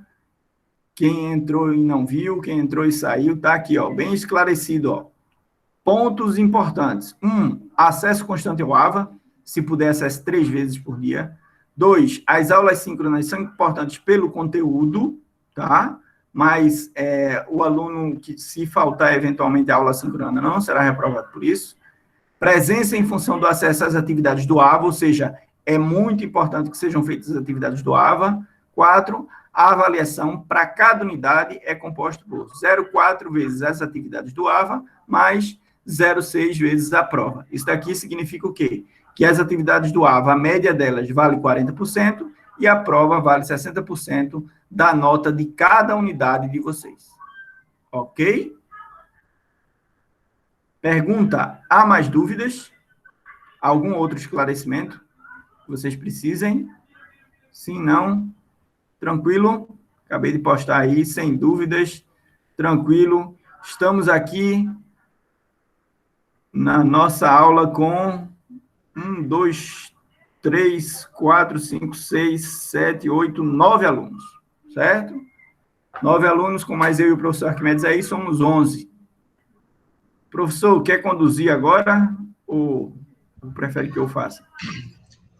quem entrou e não viu, quem entrou e saiu, tá aqui, ó. Bem esclarecido, ó. Pontos importantes. 1, acesso constante ao AVA. Se puder, acesse 3 vezes por dia. 2, as aulas síncronas são importantes pelo conteúdo, tá? Mas o aluno que, se faltar eventualmente a aula síncrona, não será reprovado por isso. Presença em função do acesso às atividades do AVA, ou seja, é muito importante que sejam feitas as atividades do AVA. 4, a avaliação para cada unidade é composta por 0,4 vezes as atividades do AVA, mais 0,6 vezes a prova. Isso daqui significa o quê? Que as atividades do AVA, a média delas vale 40% e a prova vale 60% da nota de cada unidade de vocês. Ok? Pergunta, há mais dúvidas? Algum outro esclarecimento que vocês precisem? Sim, não? Tranquilo? Acabei de postar aí, sem dúvidas. Tranquilo. Estamos aqui na nossa aula com 1, 2, 3, 4, 5, 6, 7, 8, 9 alunos, certo? 9 alunos, com mais eu e o professor Arquimedes aí, somos 11. Professor, quer conduzir agora ou prefere que eu faça?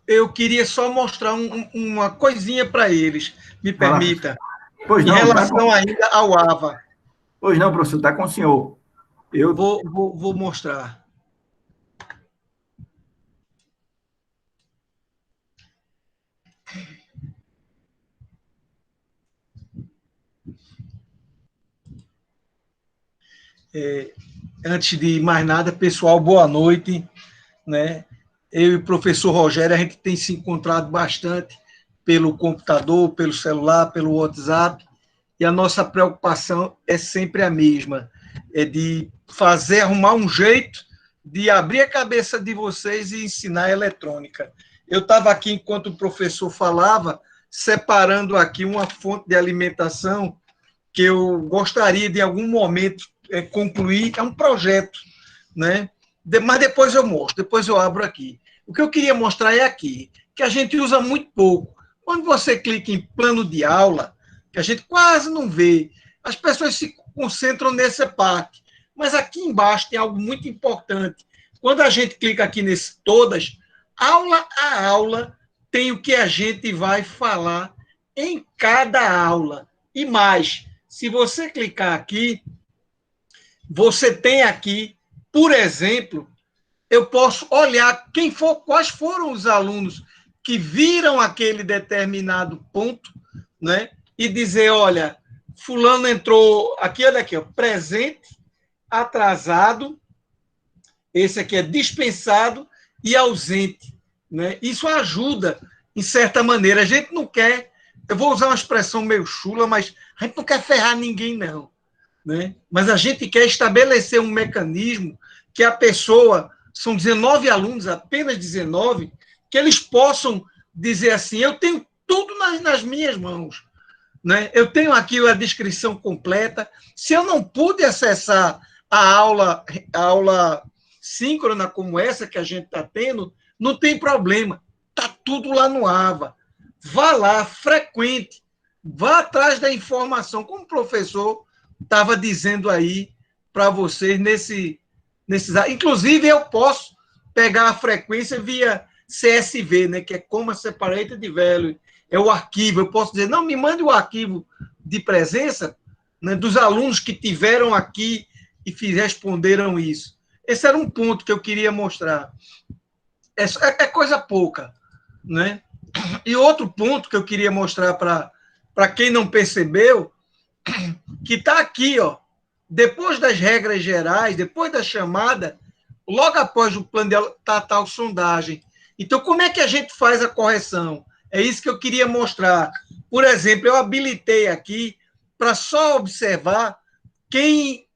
Eu queria só mostrar uma coisinha para eles, me permita, pois não, em relação ainda ao AVA. Pois não, professor, está com o senhor. Eu vou mostrar. Antes de mais nada, pessoal, boa noite, né? Eu e o professor Rogério, a gente tem se encontrado bastante pelo computador, pelo celular, pelo WhatsApp, e a nossa preocupação é sempre a mesma, é de arrumar um jeito de abrir a cabeça de vocês e ensinar a eletrônica. Eu estava aqui, enquanto o professor falava, separando aqui uma fonte de alimentação que eu gostaria de, em algum momento, concluir. É um projeto, né? Mas depois eu mostro, depois eu abro aqui. O que eu queria mostrar é aqui, que a gente usa muito pouco. Quando você clica em plano de aula, que a gente quase não vê, as pessoas se concentram nessa parte. Mas aqui embaixo tem algo muito importante. Quando a gente clica aqui nesse todas, aula a aula tem o que a gente vai falar em cada aula. E mais, se você clicar aqui, você tem aqui, por exemplo, eu posso olhar quais foram os alunos que viram aquele determinado ponto, né? E dizer, olha, fulano entrou aqui, olha aqui, ó, presente, atrasado, esse aqui é dispensado e ausente, né? Isso ajuda, em certa maneira. A gente não quer, eu vou usar uma expressão meio chula, mas a gente não quer ferrar ninguém, não, né? Mas a gente quer estabelecer um mecanismo que a pessoa, são 19 alunos, apenas 19, que eles possam dizer assim, eu tenho tudo nas minhas mãos, né? Eu tenho aqui a descrição completa. Se eu não pude acessar a aula síncrona como essa que a gente está tendo, não tem problema, está tudo lá no AVA. Vá lá, frequente, vá atrás da informação, como o professor estava dizendo aí, para vocês nesses. Inclusive, eu posso pegar a frequência via CSV, né, que é Comma Separated Value, é o arquivo. Eu posso dizer, não, me mande o arquivo de presença, né, dos alunos que tiveram aqui e responderam isso. Esse era um ponto que eu queria mostrar. É coisa pouca, né? E outro ponto que eu queria mostrar para quem não percebeu, que está aqui, ó, depois das regras gerais, depois da chamada, logo após o plano de aula, tá tal sondagem. Então, como é que a gente faz a correção? É isso que eu queria mostrar. Por exemplo, eu habilitei aqui para só observar quem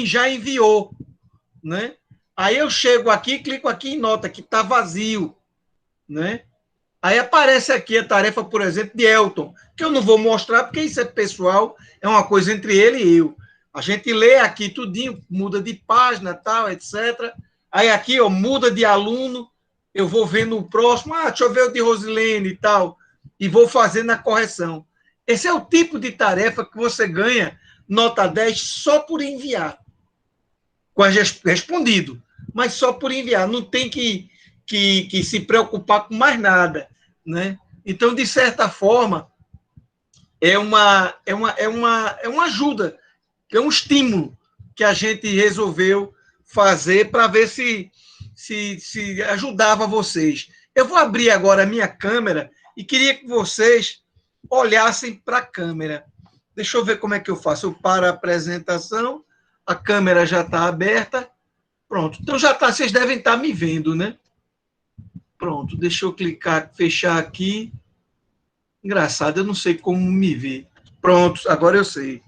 já enviou, né? Aí eu chego aqui, clico aqui em nota, que está vazio, né? Aí aparece aqui a tarefa, por exemplo, de Elton, que eu não vou mostrar, porque isso é pessoal, é uma coisa entre ele e eu. A gente lê aqui tudinho, muda de página, tal, etc. Aí aqui, ó, muda de aluno, eu vou vendo o próximo, deixa eu ver o de Rosilene e tal, e vou fazendo a correção. Esse é o tipo de tarefa que você ganha nota 10 só por enviar. Respondido, mas só por enviar. Não tem que se preocupar com mais nada, né? Então, de certa forma, é uma ajuda, é um estímulo que a gente resolveu fazer para ver se ajudava vocês. Eu vou abrir agora a minha câmera e queria que vocês olhassem para a câmera. Deixa eu ver como é que eu faço. Eu paro a apresentação, a câmera já está aberta. Pronto. Então já está, vocês devem estar me vendo, né? Pronto, deixa eu clicar, fechar aqui. Engraçado, eu não sei como me ver. Pronto, agora eu sei.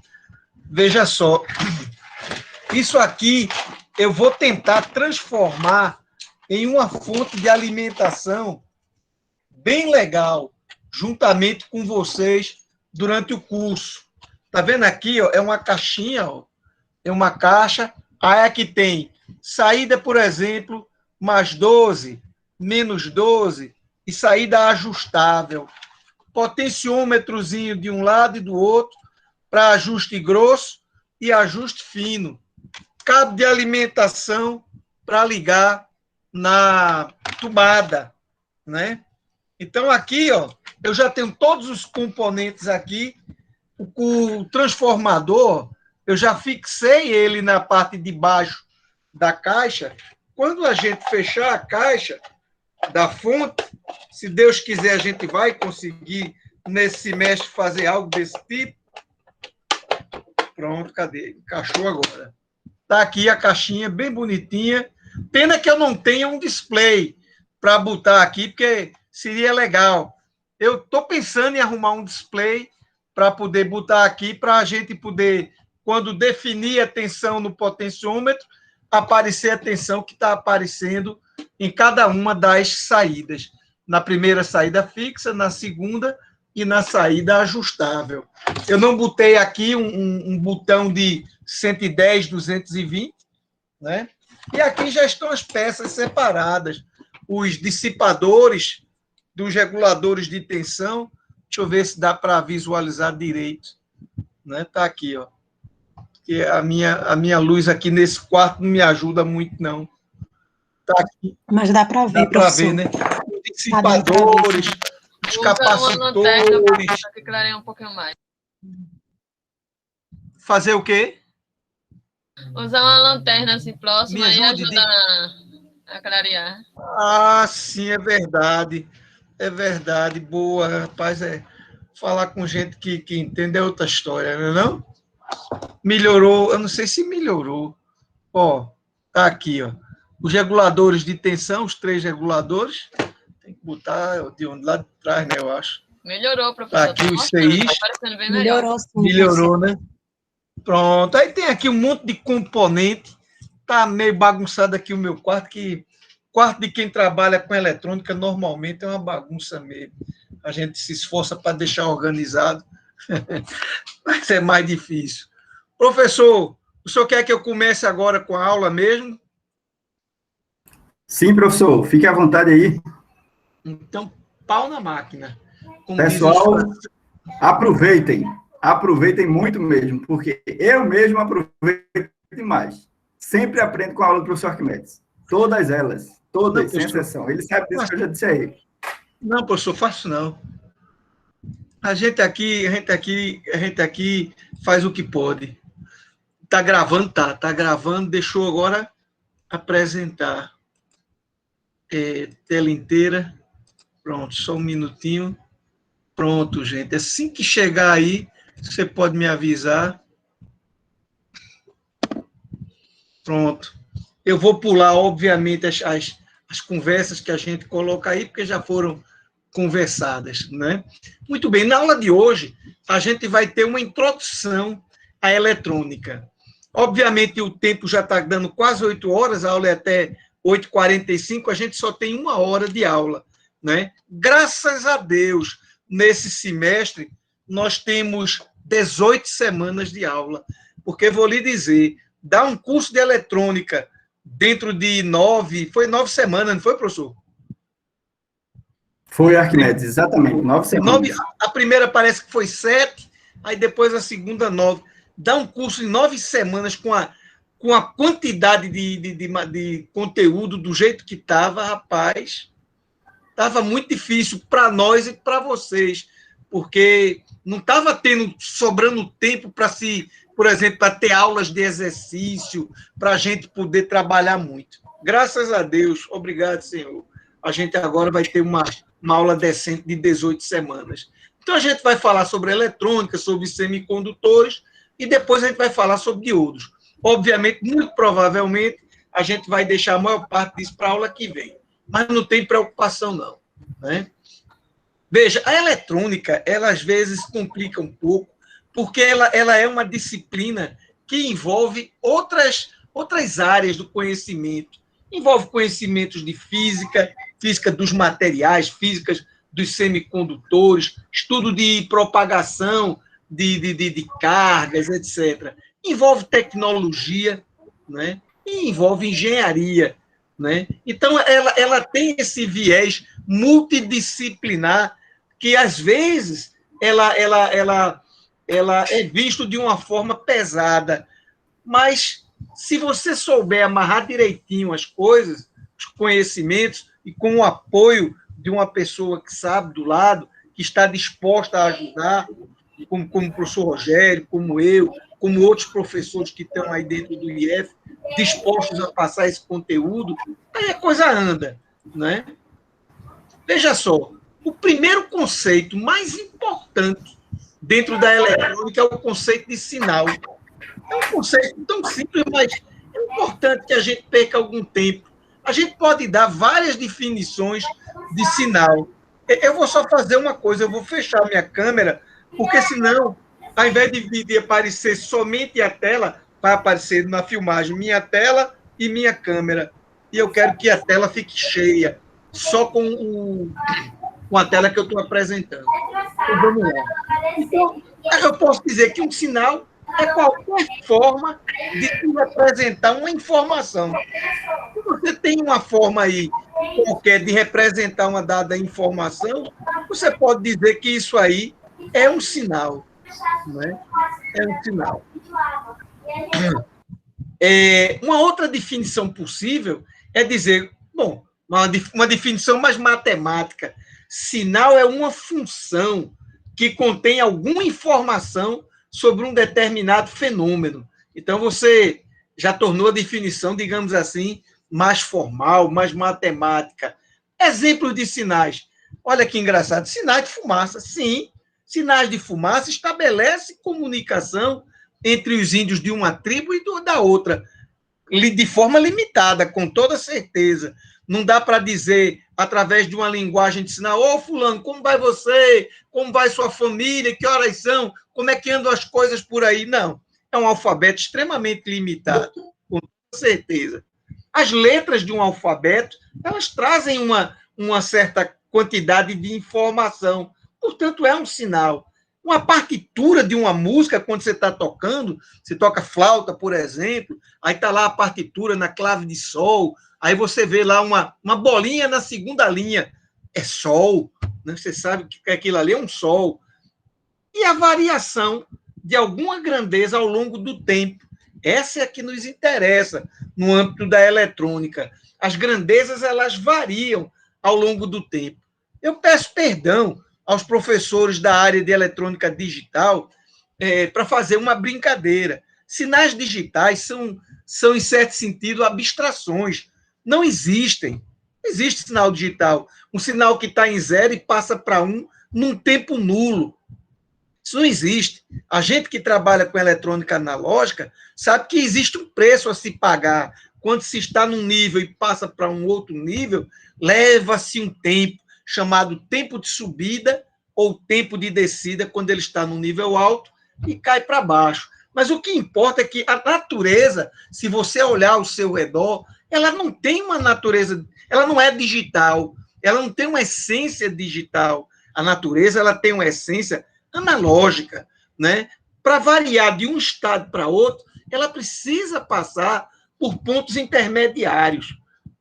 Veja só. Isso aqui eu vou tentar transformar em uma fonte de alimentação bem legal, juntamente com vocês durante o curso. Tá vendo aqui, ó? É uma caixinha, ó. É uma caixa. Aí aqui tem saída, por exemplo, mais 12, menos 12 e saída ajustável. Potenciômetrozinho de um lado e do outro para ajuste grosso e ajuste fino. Cabo de alimentação para ligar na tomada, né? Então aqui, ó, eu já tenho todos os componentes aqui. O transformador, eu já fixei ele na parte de baixo da caixa. Quando a gente fechar a caixa da fonte, se Deus quiser, a gente vai conseguir, nesse semestre, fazer algo desse tipo. Pronto, cadê? Encaixou agora. Está aqui a caixinha, bem bonitinha. Pena que eu não tenha um display para botar aqui, porque seria legal. Eu estou pensando em arrumar um display para poder botar aqui, para a gente poder, quando definir a tensão no potenciômetro, aparecer a tensão que está aparecendo em cada uma das saídas. Na primeira saída fixa, na segunda e na saída ajustável. Eu não botei aqui um botão de 110, 220, né? E aqui já estão as peças separadas, os dissipadores dos reguladores de tensão. Deixa eu ver se dá para visualizar direito, né? Tá aqui, ó. Que a minha luz aqui nesse quarto não me ajuda muito, não. Tá aqui. Mas dá para ver, dá para ver, né? Os dissipadores, os capacitores. Para clarear um pouquinho mais. Fazer o quê? Usar uma lanterna assim próxima e ajuda a clarear. Ah, sim, é verdade. É verdade. Boa, rapaz. Falar com gente que entende é outra história, não é não? Melhorou, eu não sei se melhorou. Ó, tá aqui, ó. Os reguladores de tensão, os 3 reguladores. Tem que botar de um lado de trás, né, eu acho. Melhorou, professor. Tá aqui os CIs. Tá parecendo bem melhor. Melhorou, sim. Melhorou, né? Pronto. Aí tem aqui um monte de componente. Tá meio bagunçado aqui o meu quarto, que quarto de quem trabalha com eletrônica normalmente é uma bagunça mesmo. A gente se esforça para deixar organizado, mas é mais difícil. Professor, o senhor quer que eu comece agora com a aula mesmo? Sim, professor. Fique à vontade aí. Então, pau na máquina. Pessoal, aproveitem. Aproveitem muito mesmo, porque eu mesmo aproveito demais. Sempre aprendo com a aula do professor Arquimedes. Todas elas. Todas, Não, sem exceção. Ele sabe disso que eu já disse a ele. Não, professor, faço não. A gente aqui faz o que pode. Tá gravando, tá gravando. Deixou agora apresentar. Tela inteira. Pronto, só um minutinho. Pronto, gente. Assim que chegar aí, você pode me avisar. Pronto. Eu vou pular, obviamente, as conversas que a gente coloca aí, porque já foram conversadas, né? Muito bem, na aula de hoje, a gente vai ter uma introdução à eletrônica. Obviamente, o tempo já está dando quase 8 horas, a aula é até 8h45, a gente só tem 1 hora de aula, né? Graças a Deus, nesse semestre, nós temos 18 semanas de aula, porque vou lhe dizer, dar um curso de eletrônica dentro de 9 semanas, não foi, professor? Foi, Arquimedes, exatamente, 9 semanas. A primeira parece que foi 7, aí depois a segunda 9. Dar um curso em 9 semanas com a quantidade de conteúdo do jeito que estava, rapaz, estava muito difícil para nós e para vocês, porque não estava sobrando tempo para por exemplo, para ter aulas de exercício, para a gente poder trabalhar muito. Graças a Deus, obrigado, Senhor. A gente agora vai ter uma aula decente de 18 semanas. Então, a gente vai falar sobre eletrônica, sobre semicondutores, e depois a gente vai falar sobre diodos. Obviamente, muito provavelmente, a gente vai deixar a maior parte disso para a aula que vem. Mas não tem preocupação, não, né? Veja, a eletrônica, ela às vezes complica um pouco, porque ela é uma disciplina que envolve outras áreas do conhecimento. Envolve conhecimentos de física, física dos materiais, física dos semicondutores, estudo de propagação de cargas, etc. Envolve tecnologia, né? E envolve engenharia, né? Então, ela tem esse viés multidisciplinar que, às vezes, ela é visto de uma forma pesada. Mas, se você souber amarrar direitinho as coisas, os conhecimentos, e com o apoio de uma pessoa que sabe do lado, que está disposta a ajudar, como o professor Rogério, como eu, como outros professores que estão aí dentro do IF, dispostos a passar esse conteúdo, aí a coisa anda, né? Veja só, o primeiro conceito mais importante dentro da eletrônica é o conceito de sinal. É um conceito tão simples, mas é importante que a gente perca algum tempo. A gente pode dar várias definições de sinal. Eu vou só fazer uma coisa, eu vou fechar minha câmera, porque senão, ao invés de aparecer somente a tela, vai aparecer na filmagem minha tela e minha câmera. E eu quero que a tela fique cheia, só com a tela que eu estou apresentando. Então, vamos lá. Então, eu posso dizer que um sinal é qualquer forma de representar uma informação. Se você tem uma forma aí qualquer de representar uma dada informação, você pode dizer que isso aí é um sinal. Né? É um sinal. Uma outra definição possível é dizer, bom, uma definição mais matemática. Sinal é uma função que contém alguma informação sobre um determinado fenômeno. Então, você já tornou a definição, digamos assim, mais formal, mais matemática. Exemplos de sinais. Olha que engraçado. Sinais de fumaça. Sim, sinais de fumaça estabelecem comunicação entre os índios de uma tribo e da outra, de forma limitada, com toda certeza. Não dá para dizer, através de uma linguagem de sinal, ô fulano, como vai você? Como vai sua família? Que horas são? Como é que andam as coisas por aí? Não. É um alfabeto extremamente limitado, com toda certeza. As letras de um alfabeto, elas trazem uma certa quantidade de informação. Portanto, é um sinal. Uma partitura de uma música, quando você está tocando, você toca flauta, por exemplo, aí está lá a partitura na clave de sol, aí você vê lá uma bolinha na segunda linha, é sol, né? Você sabe que aquilo ali é um sol. E a variação de alguma grandeza ao longo do tempo, Essa é a que nos interessa no âmbito da eletrônica. As grandezas, elas variam ao longo do tempo. Eu peço perdão aos professores da área de eletrônica digital para fazer uma brincadeira. Sinais digitais são, em certo sentido, abstrações. Não existem. Não existe sinal digital. Um sinal que está em 0 e passa para 1 num tempo nulo. Isso não existe. A gente que trabalha com eletrônica analógica sabe que existe um preço a se pagar. Quando se está num nível e passa para um outro nível, leva-se um tempo chamado tempo de subida ou tempo de descida, quando ele está no nível alto e cai para baixo. Mas o que importa é que a natureza, se você olhar ao seu redor, ela não tem uma natureza, ela não é digital, ela não tem uma essência digital. A natureza, ela tem uma essência analógica, né? Para variar de um estado para outro, ela precisa passar por pontos intermediários.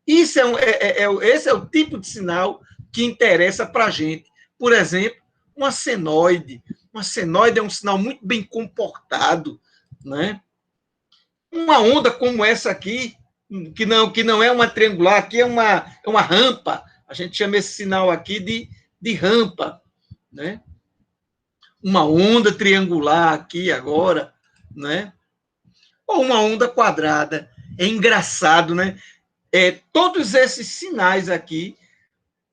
Esse é o tipo de sinal que interessa para a gente. Por exemplo, uma senoide. Uma senoide é um sinal muito bem comportado, né? Uma onda como essa aqui, que não é uma triangular, aqui é uma rampa. A gente chama esse sinal aqui de rampa, né? Uma onda triangular aqui agora, né? Ou uma onda quadrada. É engraçado, né? Todos esses sinais aqui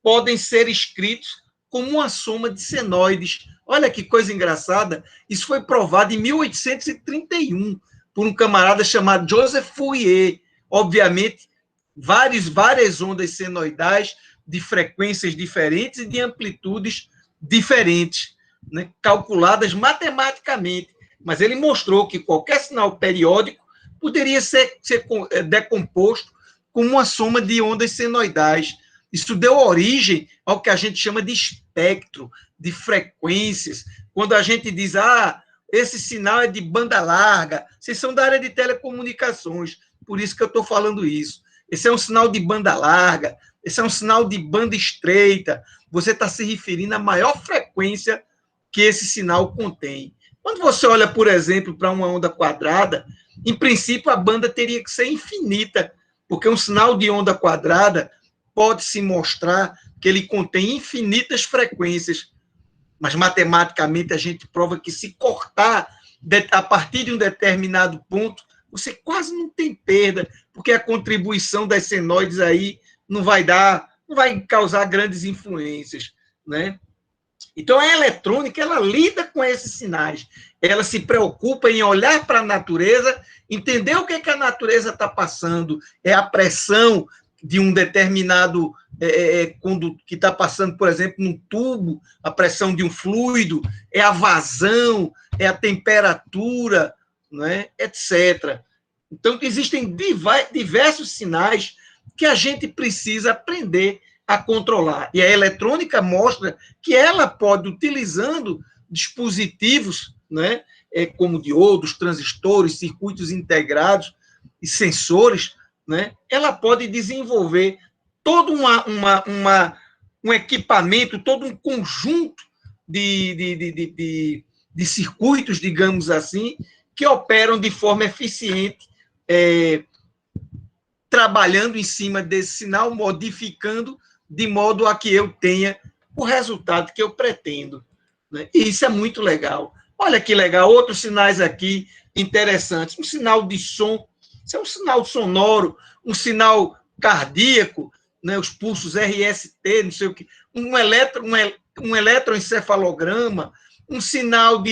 podem ser escritos como uma soma de senoides. Olha que coisa engraçada. Isso foi provado em 1831 por um camarada chamado Joseph Fourier. Obviamente, várias ondas senoidais de frequências diferentes e de amplitudes diferentes, né, calculadas matematicamente. Mas ele mostrou que qualquer sinal periódico poderia ser decomposto como uma soma de ondas senoidais. Isso deu origem ao que a gente chama de espectro, de frequências. Quando a gente diz, esse sinal é de banda larga, vocês são da área de telecomunicações, por isso que eu estou falando isso. Esse é um sinal de banda larga, esse é um sinal de banda estreita. Você está se referindo à maior frequência que esse sinal contém. Quando você olha, por exemplo, para uma onda quadrada, em princípio a banda teria que ser infinita, porque um sinal de onda quadrada pode-se mostrar que ele contém infinitas frequências, mas matematicamente a gente prova que se cortar a partir de um determinado ponto, você quase não tem perda, porque a contribuição das senoides aí não vai causar grandes influências, né? Então, a eletrônica, ela lida com esses sinais. Ela se preocupa em olhar para a natureza, entender o que a natureza está passando. É a pressão de um determinado que está passando, por exemplo, num tubo, a pressão de um fluido, é a vazão, é a temperatura, né, etc. Então, existem diversos sinais que a gente precisa aprender a controlar. E a eletrônica mostra que ela pode, utilizando dispositivos, né, como diodos, transistores, circuitos integrados e sensores, né, ela pode desenvolver todo um equipamento, todo um conjunto de circuitos, digamos assim, que operam de forma eficiente, trabalhando em cima desse sinal, modificando de modo a que eu tenha o resultado que eu pretendo, né? E isso é muito legal. Olha que legal, outros sinais aqui interessantes. Um sinal de som, isso é um sinal sonoro, um sinal cardíaco, né? Os pulsos RST, não sei o que, um eletroencefalograma, um sinal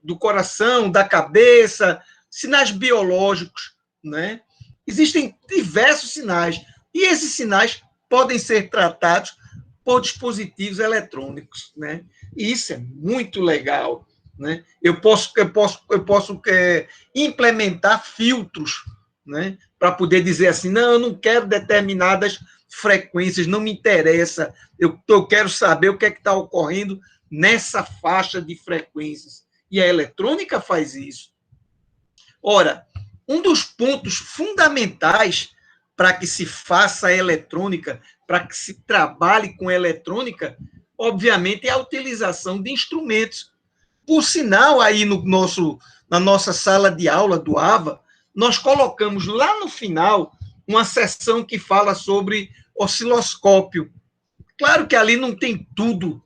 do coração, da cabeça, sinais biológicos, né? Existem diversos sinais, e esses sinais podem ser tratados por dispositivos eletrônicos, né? E isso é muito legal, né? Eu posso implementar filtros, né, para poder dizer assim, não, eu não quero determinadas frequências, não me interessa, eu quero saber o que é que está ocorrendo nessa faixa de frequências. E a eletrônica faz isso. Ora, um dos pontos fundamentais para que se faça a eletrônica, para que se trabalhe com eletrônica, obviamente, é a utilização de instrumentos. Por sinal, aí na nossa sala de aula do AVA, nós colocamos lá no final uma seção que fala sobre osciloscópio. Claro que ali não tem tudo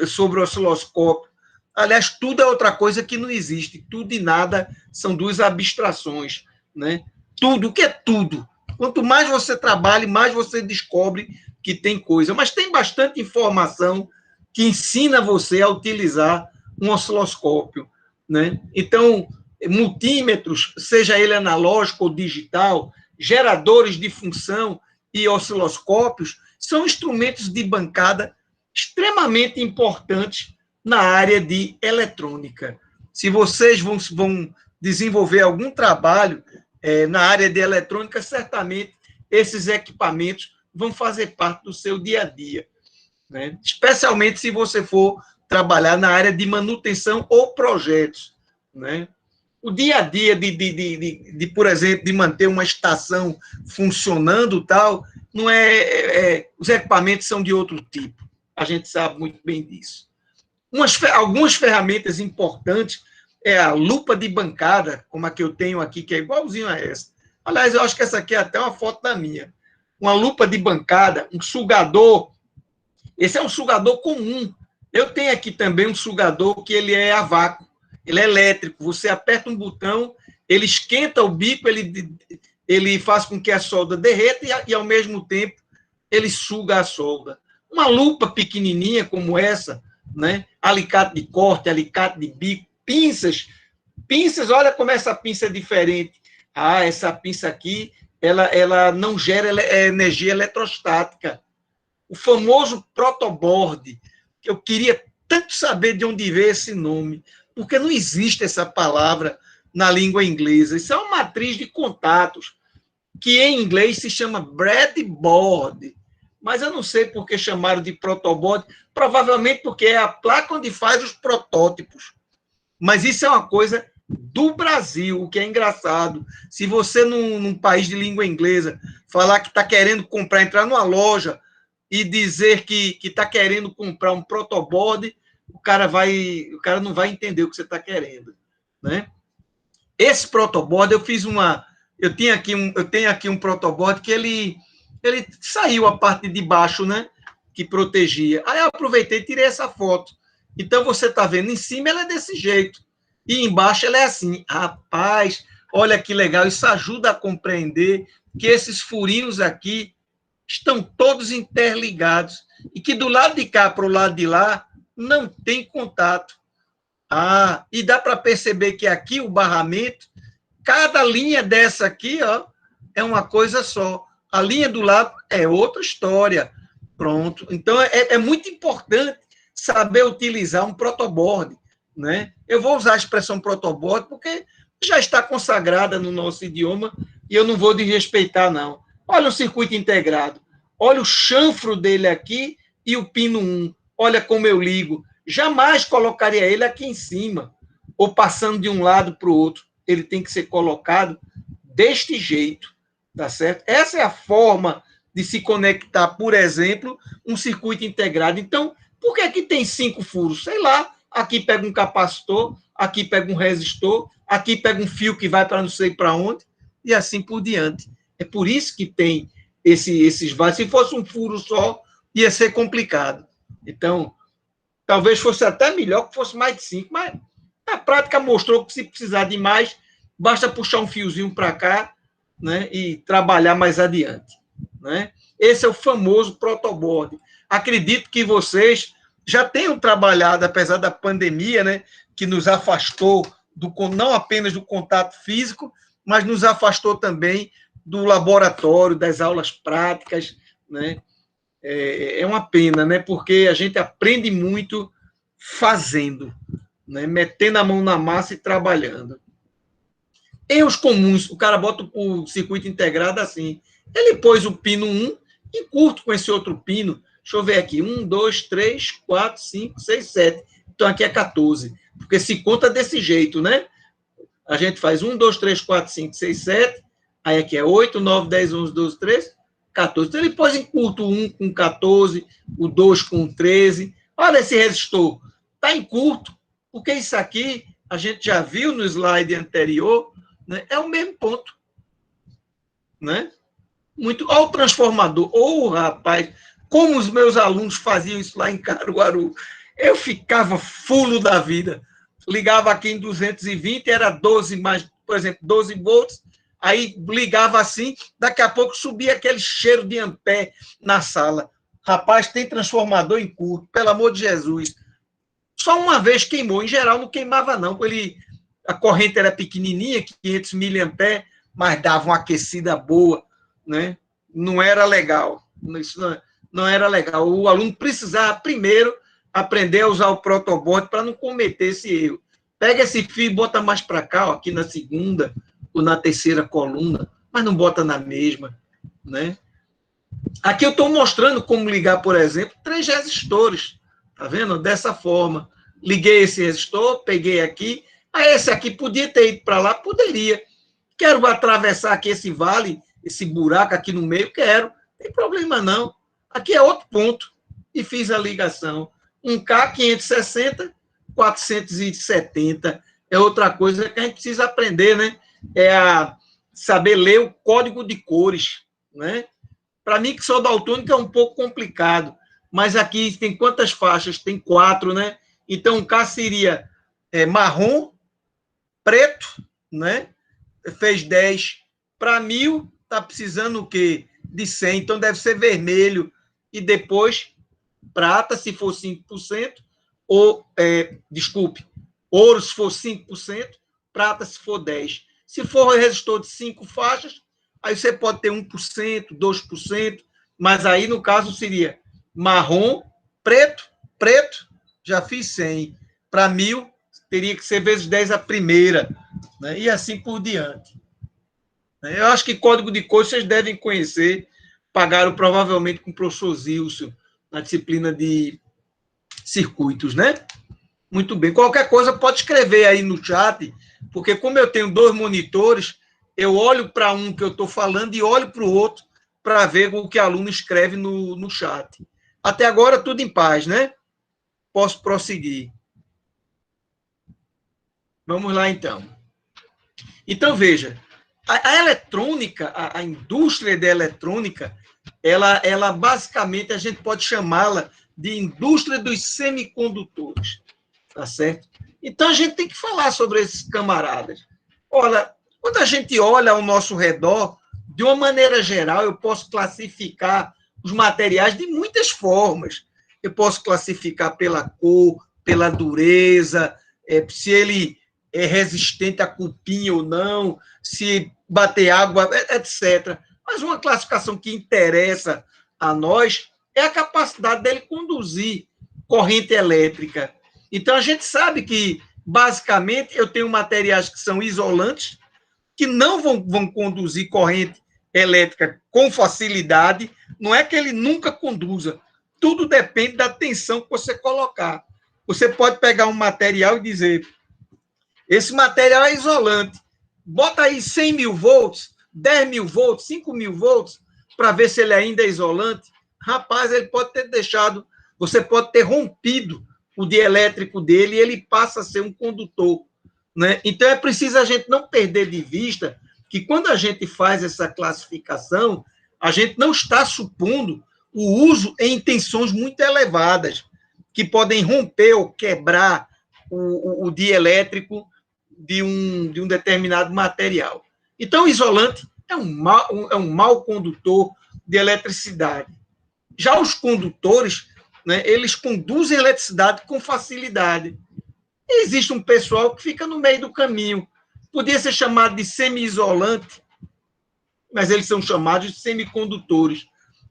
sobre o osciloscópio. Aliás, tudo é outra coisa que não existe. Tudo e nada são duas abstrações, né? Tudo, o que é tudo? Quanto mais você trabalha, mais você descobre que tem coisa. Mas tem bastante informação que ensina você a utilizar um osciloscópio, né? Então, multímetros, seja ele analógico ou digital, geradores de função e osciloscópios, são instrumentos de bancada extremamente importantes na área de eletrônica. Se vocês vão desenvolver algum trabalho na área de eletrônica, certamente esses equipamentos vão fazer parte do seu dia a dia, né? Especialmente se você for trabalhar na área de manutenção ou projetos, né? O dia a dia por exemplo, de manter uma estação funcionando tal, não os equipamentos são de outro tipo. A gente sabe muito bem disso. Algumas ferramentas importantes é a lupa de bancada, como a que eu tenho aqui, que é igualzinho a essa. Aliás, eu acho que essa aqui é até uma foto da minha. Uma lupa de bancada, um sugador. Esse é um sugador comum. Eu tenho aqui também um sugador que ele é a vácuo. Ele é elétrico. Você aperta um botão, ele esquenta o bico, ele faz com que a solda derreta e, ao mesmo tempo, ele suga a solda. Uma lupa pequenininha como essa, né? Alicate de corte, alicate de bico, pinças, olha como essa pinça é diferente. Essa pinça aqui, ela não gera energia eletrostática. O famoso protoboard, que eu queria tanto saber de onde veio esse nome, porque não existe essa palavra na língua inglesa. Isso é uma matriz de contatos, que em inglês se chama breadboard. Mas eu não sei por que chamaram de protoboard, provavelmente porque é a placa onde faz os protótipos. Mas isso é uma coisa do Brasil, o que é engraçado. Se você, num país de língua inglesa, falar que está querendo comprar, entrar numa loja e dizer que está querendo comprar um protoboard, o cara não vai entender o que você está querendo, né? Esse protoboard, eu tenho aqui um protoboard que ele saiu a parte de baixo, né? Que protegia. Aí eu aproveitei e tirei essa foto. Então, você está vendo, em cima ela é desse jeito. E embaixo ela é assim. Rapaz, olha que legal. Isso ajuda a compreender que esses furinhos aqui estão todos interligados. E que do lado de cá para o lado de lá não tem contato. E dá para perceber que aqui o barramento, cada linha dessa aqui, ó, é uma coisa só. A linha do lado é outra história. Pronto. Então, é muito importante saber utilizar um protoboard, né? Eu vou usar a expressão protoboard porque já está consagrada no nosso idioma e eu não vou desrespeitar, não. Olha o circuito integrado. Olha o chanfro dele aqui e o pino 1. Olha como eu ligo. Jamais colocaria ele aqui em cima ou passando de um lado para o outro. Ele tem que ser colocado deste jeito, tá certo? Essa é a forma de se conectar, por exemplo, um circuito integrado. Então, por que tem 5 furos? Sei lá, aqui pega um capacitor, aqui pega um resistor, aqui pega um fio que vai para não sei para onde, e assim por diante. É por isso que tem esses vários. Se fosse um furo só, ia ser complicado. Então, talvez fosse até melhor que fosse mais de 5, mas a prática mostrou que se precisar de mais, basta puxar um fiozinho para cá, né, e trabalhar mais adiante, né? Esse é o famoso protoboard. Acredito que vocês já tenham trabalhado, apesar da pandemia, né, que nos afastou não apenas do contato físico, mas nos afastou também do laboratório, das aulas práticas, né? É uma pena, né, porque a gente aprende muito fazendo, né, metendo a mão na massa e trabalhando. Erros comuns, o cara bota o circuito integrado assim, ele pôs o pino 1 e curto com esse outro pino. Deixa eu ver aqui, 1, 2, 3, 4, 5, 6, 7. Então, aqui é 14, porque se conta desse jeito, né? A gente faz 1, 2, 3, 4, 5, 6, 7, aí aqui é 8, 9, 10, 11, 12, 13, 14. Então, ele pôs em curto o 1 com 14, o 2 com 13. Olha esse resistor, está em curto, Porque isso aqui, a gente já viu no slide anterior, né? É o mesmo ponto. Né? Muito, ao transformador, rapaz, como os meus alunos faziam isso lá em Caruaru, eu ficava fulo da vida. Ligava aqui em 220, era 12 mais, por exemplo, 12 volts, aí ligava assim, daqui a pouco subia aquele cheiro de ampé na sala. Rapaz, tem transformador em curto, pelo amor de Jesus. Só uma vez queimou, em geral não queimava não, a corrente era pequenininha, 500 miliampere, mas dava uma aquecida boa, né? Não era legal. Isso não era legal. O aluno precisava primeiro aprender a usar o protoboard para não cometer esse erro. Pega esse fio e bota mais para cá, ó, aqui na segunda ou na terceira coluna, mas não bota na mesma, né? Aqui eu estou mostrando como ligar, por exemplo, 3 resistores. Tá vendo? Dessa forma. Liguei esse resistor, peguei aqui. Esse aqui podia ter ido para lá? Poderia. Quero atravessar aqui esse vale, esse buraco aqui no meio? Quero. Não tem problema não. Aqui é outro ponto. E fiz a ligação. 1K 560, 470. É outra coisa que a gente precisa aprender, né? É saber ler o código de cores, né? Para mim, que sou daltônico, é um pouco complicado. Mas aqui tem quantas faixas? Tem 4, né? Então, um K seria marrom, preto, né? Fez 10 para 1000, está precisando o quê? De 100, então deve ser vermelho. E depois, prata, se for 5%, ou, desculpe, ouro, se for 5%, prata, se for 10%. Se for resistor de 5 faixas, aí você pode ter 1%, 2%, mas aí, no caso, seria marrom, preto, já fiz 100. Para 1000, teria que ser vezes 10 a primeira, né? E assim por diante. Eu acho que código de cores vocês devem conhecer, pagaram provavelmente com o professor Zilcio, na disciplina de circuitos, né? Muito bem. Qualquer coisa pode escrever aí no chat, porque como eu tenho 2 monitores, eu olho para um que eu estou falando e olho para o outro para ver o que o aluno escreve no chat. Até agora, tudo em paz, né? Posso prosseguir. Vamos lá, então. Então, veja, a eletrônica, a indústria da eletrônica, ela basicamente, a gente pode chamá-la de indústria dos semicondutores, tá certo? Então, a gente tem que falar sobre esses camaradas. Olha, quando a gente olha ao nosso redor, de uma maneira geral, eu posso classificar os materiais de muitas formas. Eu posso classificar pela cor, pela dureza, se ele é resistente a cupim ou não, se bater água, etc. Mas uma classificação que interessa a nós é a capacidade dele conduzir corrente elétrica. Então, a gente sabe que, basicamente, eu tenho materiais que são isolantes, que não vão conduzir corrente elétrica com facilidade. Não é que ele nunca conduza. Tudo depende da tensão que você colocar. Você pode pegar um material e dizer, esse material é isolante. Bota aí 100 mil volts, 10 mil volts, 5 mil volts, para ver se ele ainda é isolante. Rapaz, ele pode ter deixado, você pode ter rompido o dielétrico dele e ele passa a ser um condutor, né? Então, é preciso a gente não perder de vista que quando a gente faz essa classificação, a gente não está supondo o uso em tensões muito elevadas, que podem romper ou quebrar o dielétrico de um determinado material. Então, o isolante é um mau condutor de eletricidade. Já os condutores, né, eles conduzem eletricidade com facilidade. E existe um pessoal que fica no meio do caminho. Podia ser chamado de semi-isolante, mas eles são chamados de semicondutores.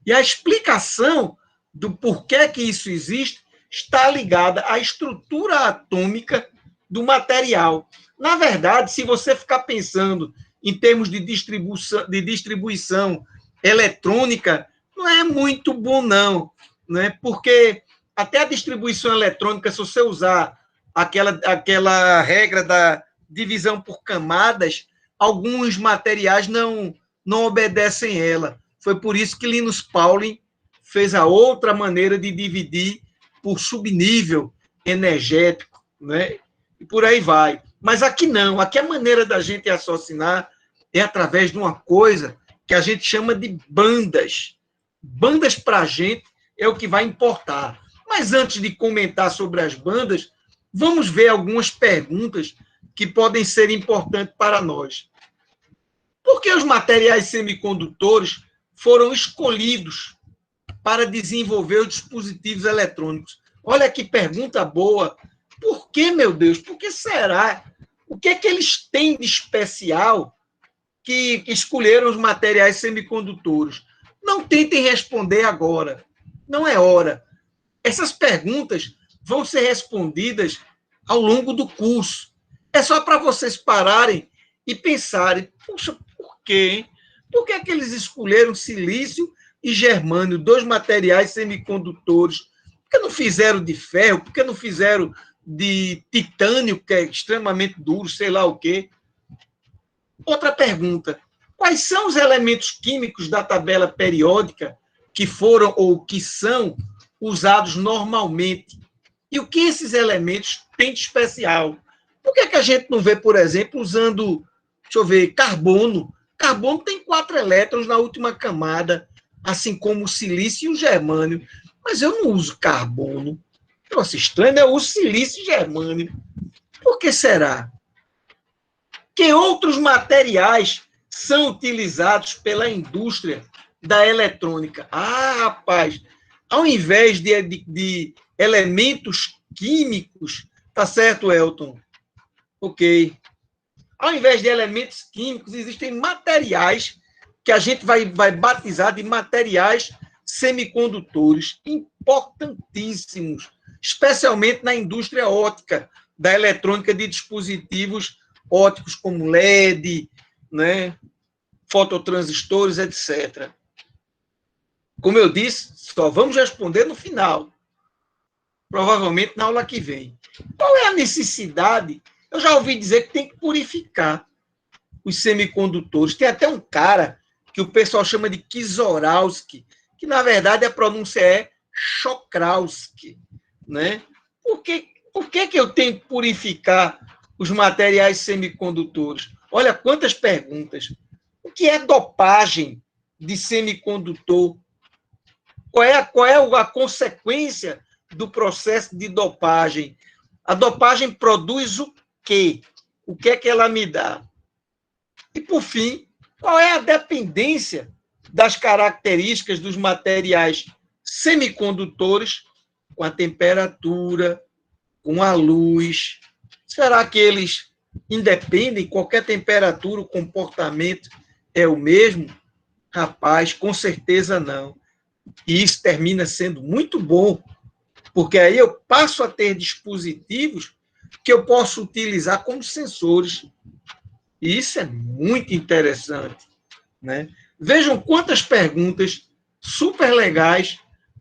E a explicação do porquê que isso existe está ligada à estrutura atômica do material. Na verdade, se você ficar pensando em termos de distribuição eletrônica, não é muito bom, não, né? Porque até a distribuição eletrônica, se você usar aquela regra da divisão por camadas, alguns materiais não obedecem ela. Foi por isso que Linus Pauling fez a outra maneira de dividir por subnível energético, né? e por aí vai. Mas aqui não, aqui a maneira da gente raciocinar é através de uma coisa que a gente chama de bandas. Bandas para a gente é o que vai importar. Mas antes de comentar sobre as bandas, vamos ver algumas perguntas que podem ser importantes para nós. Por que os materiais semicondutores foram escolhidos para desenvolver os dispositivos eletrônicos? Olha que pergunta boa. Por que, meu Deus? Por que será? O que é que eles têm de especial que escolheram os materiais semicondutores? Não tentem responder agora. Não é hora. Essas perguntas vão ser respondidas ao longo do curso. É só para vocês pararem e pensarem, puxa, por quê, hein? Por que é que eles escolheram silício e germânio, dois materiais semicondutores? Por que não fizeram de ferro? Por que não fizeram de titânio, que é extremamente duro, sei lá o quê? Outra pergunta. Quais são os elementos químicos da tabela periódica que foram ou que são usados normalmente? E o que esses elementos têm de especial? Por que é que a gente não vê, por exemplo, usando, deixa eu ver, carbono? Carbono tem 4 elétrons na última camada, assim como o silício e o germânio. Mas eu não uso carbono. Nossa, estranho, eu uso silício e germânio. Por que será? Que outros materiais são utilizados pela indústria da eletrônica? Ah, rapaz, ao invés de elementos químicos, tá certo, Elton? Ok. Ao invés de elementos químicos, existem materiais que a gente vai batizar de materiais semicondutores, importantíssimos, especialmente na indústria óptica, da eletrônica de dispositivos ópticos como LED, né, fototransistores, etc. Como eu disse, só vamos responder no final, provavelmente na aula que vem. Qual é a necessidade? Eu já ouvi dizer que tem que purificar os semicondutores. Tem até um cara que o pessoal chama de Kizorowski, que, na verdade, a pronúncia é Czochralski, né? Por que eu tenho que purificar os materiais semicondutores? Olha quantas perguntas. O que é dopagem de semicondutor? Qual é a consequência do processo de dopagem? A dopagem produz o quê? O que é que ela me dá? E, por fim, qual é a dependência das características dos materiais semicondutores com a temperatura, com a luz? Será que eles independem? Qualquer temperatura, o comportamento é o mesmo? Rapaz, com certeza não. E isso termina sendo muito bom, porque aí eu passo a ter dispositivos que eu posso utilizar como sensores. E isso é muito interessante, né? Vejam quantas perguntas super legais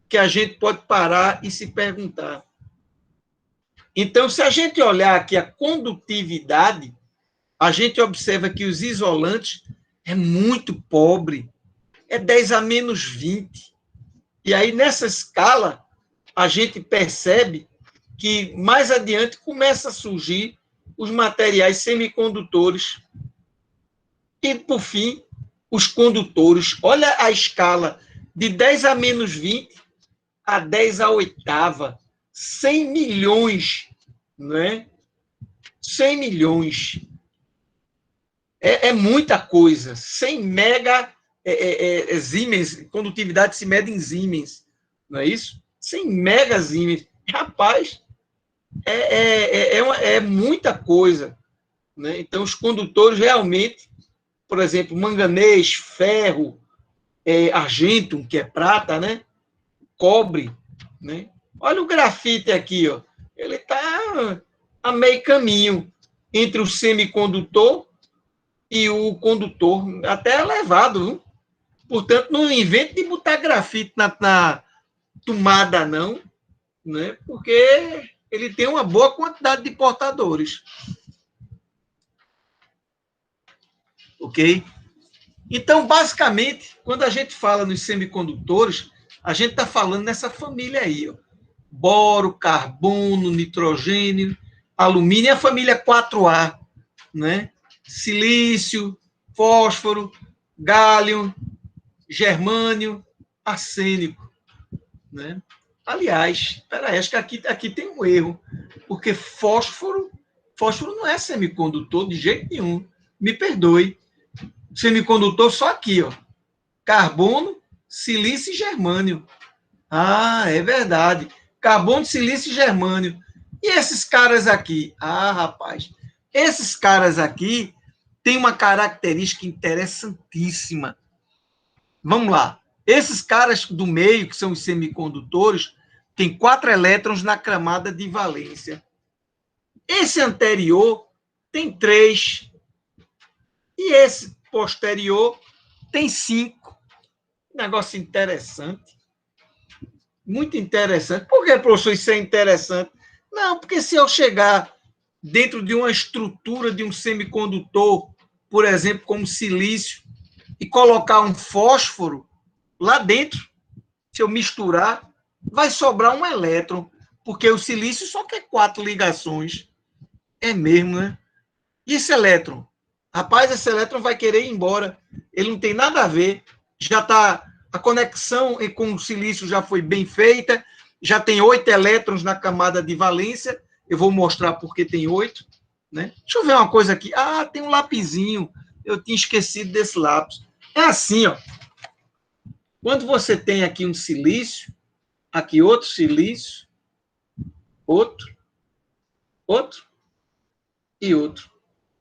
que a gente pode parar e se perguntar. Então, se a gente olhar aqui a condutividade, a gente observa que os isolantes é muito pobre, é 10 a menos 20. E aí, nessa escala, a gente percebe que mais adiante começa a surgir os materiais semicondutores. E, por fim, os condutores. Olha a escala de 10 a menos 20 a 10 a oitava. 100 milhões, né? 100 milhões. É muita coisa. 100 mega Siemens, condutividade se mede em Siemens, não é isso? 100 mega Siemens. Rapaz, é muita coisa, né? Então, os condutores realmente, por exemplo, manganês, ferro, argento, que é prata, né? Cobre, né? Olha o grafite aqui, ó. Ele está a meio caminho entre o semicondutor e o condutor, até elevado, viu? Portanto, não invente de botar grafite na tomada, não, né? Porque ele tem uma boa quantidade de portadores. Ok? Então, basicamente, quando a gente fala nos semicondutores, a gente está falando nessa família aí, ó. Boro, carbono, nitrogênio. alumínio é a família 4A, né? Silício, fósforo, gálio, germânio, arsênico, né? Aliás, peraí, acho que aqui tem um erro, porque fósforo não é semicondutor de jeito nenhum. Me perdoe. Semicondutor só aqui, ó. Carbono, silício e germânio. Ah, é verdade. Carbono, silício e germânio. E esses caras aqui? Ah, rapaz, esses caras aqui têm uma característica interessantíssima. Vamos lá. Esses caras do meio, que são os semicondutores, têm 4 elétrons na camada de valência. Esse anterior tem 3. E esse posterior tem 5. Negócio interessante. Muito interessante. Por que, professor, isso é interessante? Não, porque se eu chegar dentro de uma estrutura de um semicondutor, por exemplo, como silício, e colocar um fósforo lá dentro, se eu misturar, vai sobrar um elétron, porque o silício só quer 4 ligações. É mesmo, né? E esse elétron? Rapaz, esse elétron vai querer ir embora. Ele não tem nada a ver. Já está... A conexão com o silício já foi bem feita. Já tem 8 elétrons na camada de valência. Eu vou mostrar porque tem 8. Né? Deixa eu ver uma coisa aqui. Ah, tem um lapisinho. Eu tinha esquecido desse lápis. É assim, ó. Quando você tem aqui um silício, aqui outro silício, outro e outro.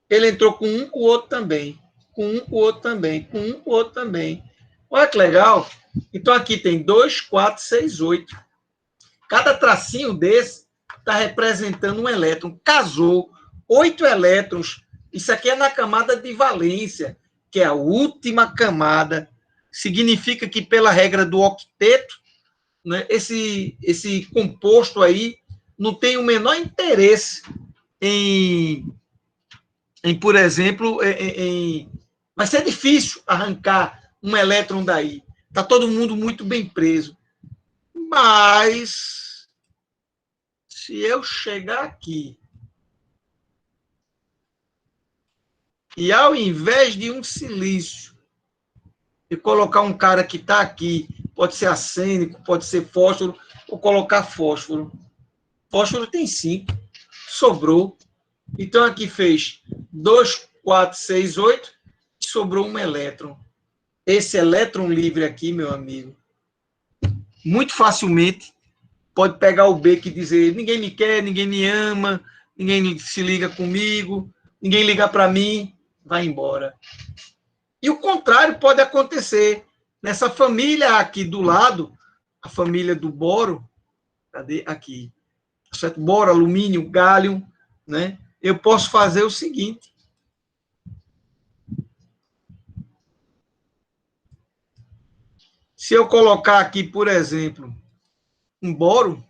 Ele entrou com um, com o outro também. Com um, com o outro também. Com um, com o outro também. Olha que legal. Então, aqui tem 2, 4, 6, 8. Cada tracinho desse está representando um elétron. Casou 8 elétrons. Isso aqui é na camada de valência, que é a última camada. Significa que, pela regra do octeto, né, esse composto aí não tem o menor interesse em por exemplo, vai ser difícil arrancar um elétron daí. Está todo mundo muito bem preso. Mas, se eu chegar aqui e, ao invés de um silício, e colocar um cara que está aqui, pode ser arsênico, pode ser fósforo, ou colocar fósforo. Fósforo tem 5. Sobrou. Então, aqui fez 2, 4, 6, 8, sobrou um elétron. Esse elétron livre aqui, meu amigo, muito facilmente pode pegar o beco e dizer: ninguém me quer, ninguém me ama, ninguém se liga comigo, ninguém liga para mim, vai embora. E o contrário pode acontecer. Nessa família aqui do lado, a família do boro, cadê? Aqui. Certo? Boro, alumínio, gálio, né? Eu posso fazer o seguinte. Se eu colocar aqui, por exemplo, um boro,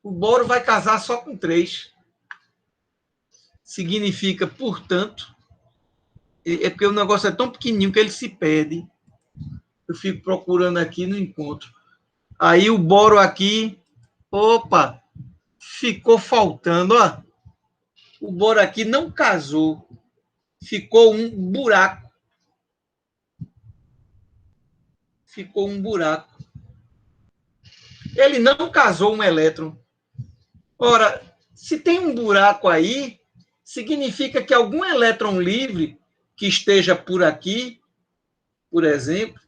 o boro vai casar só com 3. Significa, portanto, é porque o negócio é tão pequenininho que ele se perde. Eu fico procurando aqui e não encontro. Aí o boro aqui, opa, ficou faltando, ó. O boro aqui não casou. Ficou um buraco. Ficou um buraco. Ele não casou um elétron. Ora, se tem um buraco aí, significa que algum elétron livre que esteja por aqui, por exemplo,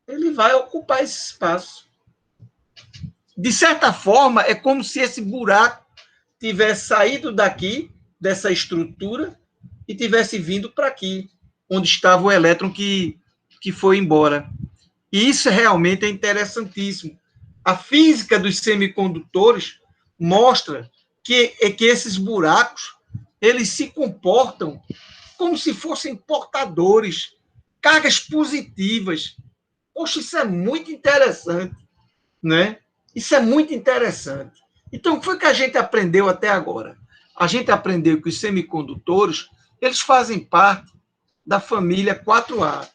ele vai ocupar esse espaço. De certa forma, é como se esse buraco tivesse saído daqui, dessa estrutura, e tivesse vindo para aqui, onde estava o elétron que foi embora. E isso realmente é interessantíssimo. A física dos semicondutores mostra que esses buracos, eles se comportam como se fossem portadores, cargas positivas. Poxa, isso é muito interessante, né? Isso é muito interessante. Então, o que foi que a gente aprendeu até agora? A gente aprendeu que os semicondutores, eles fazem parte da família 4A.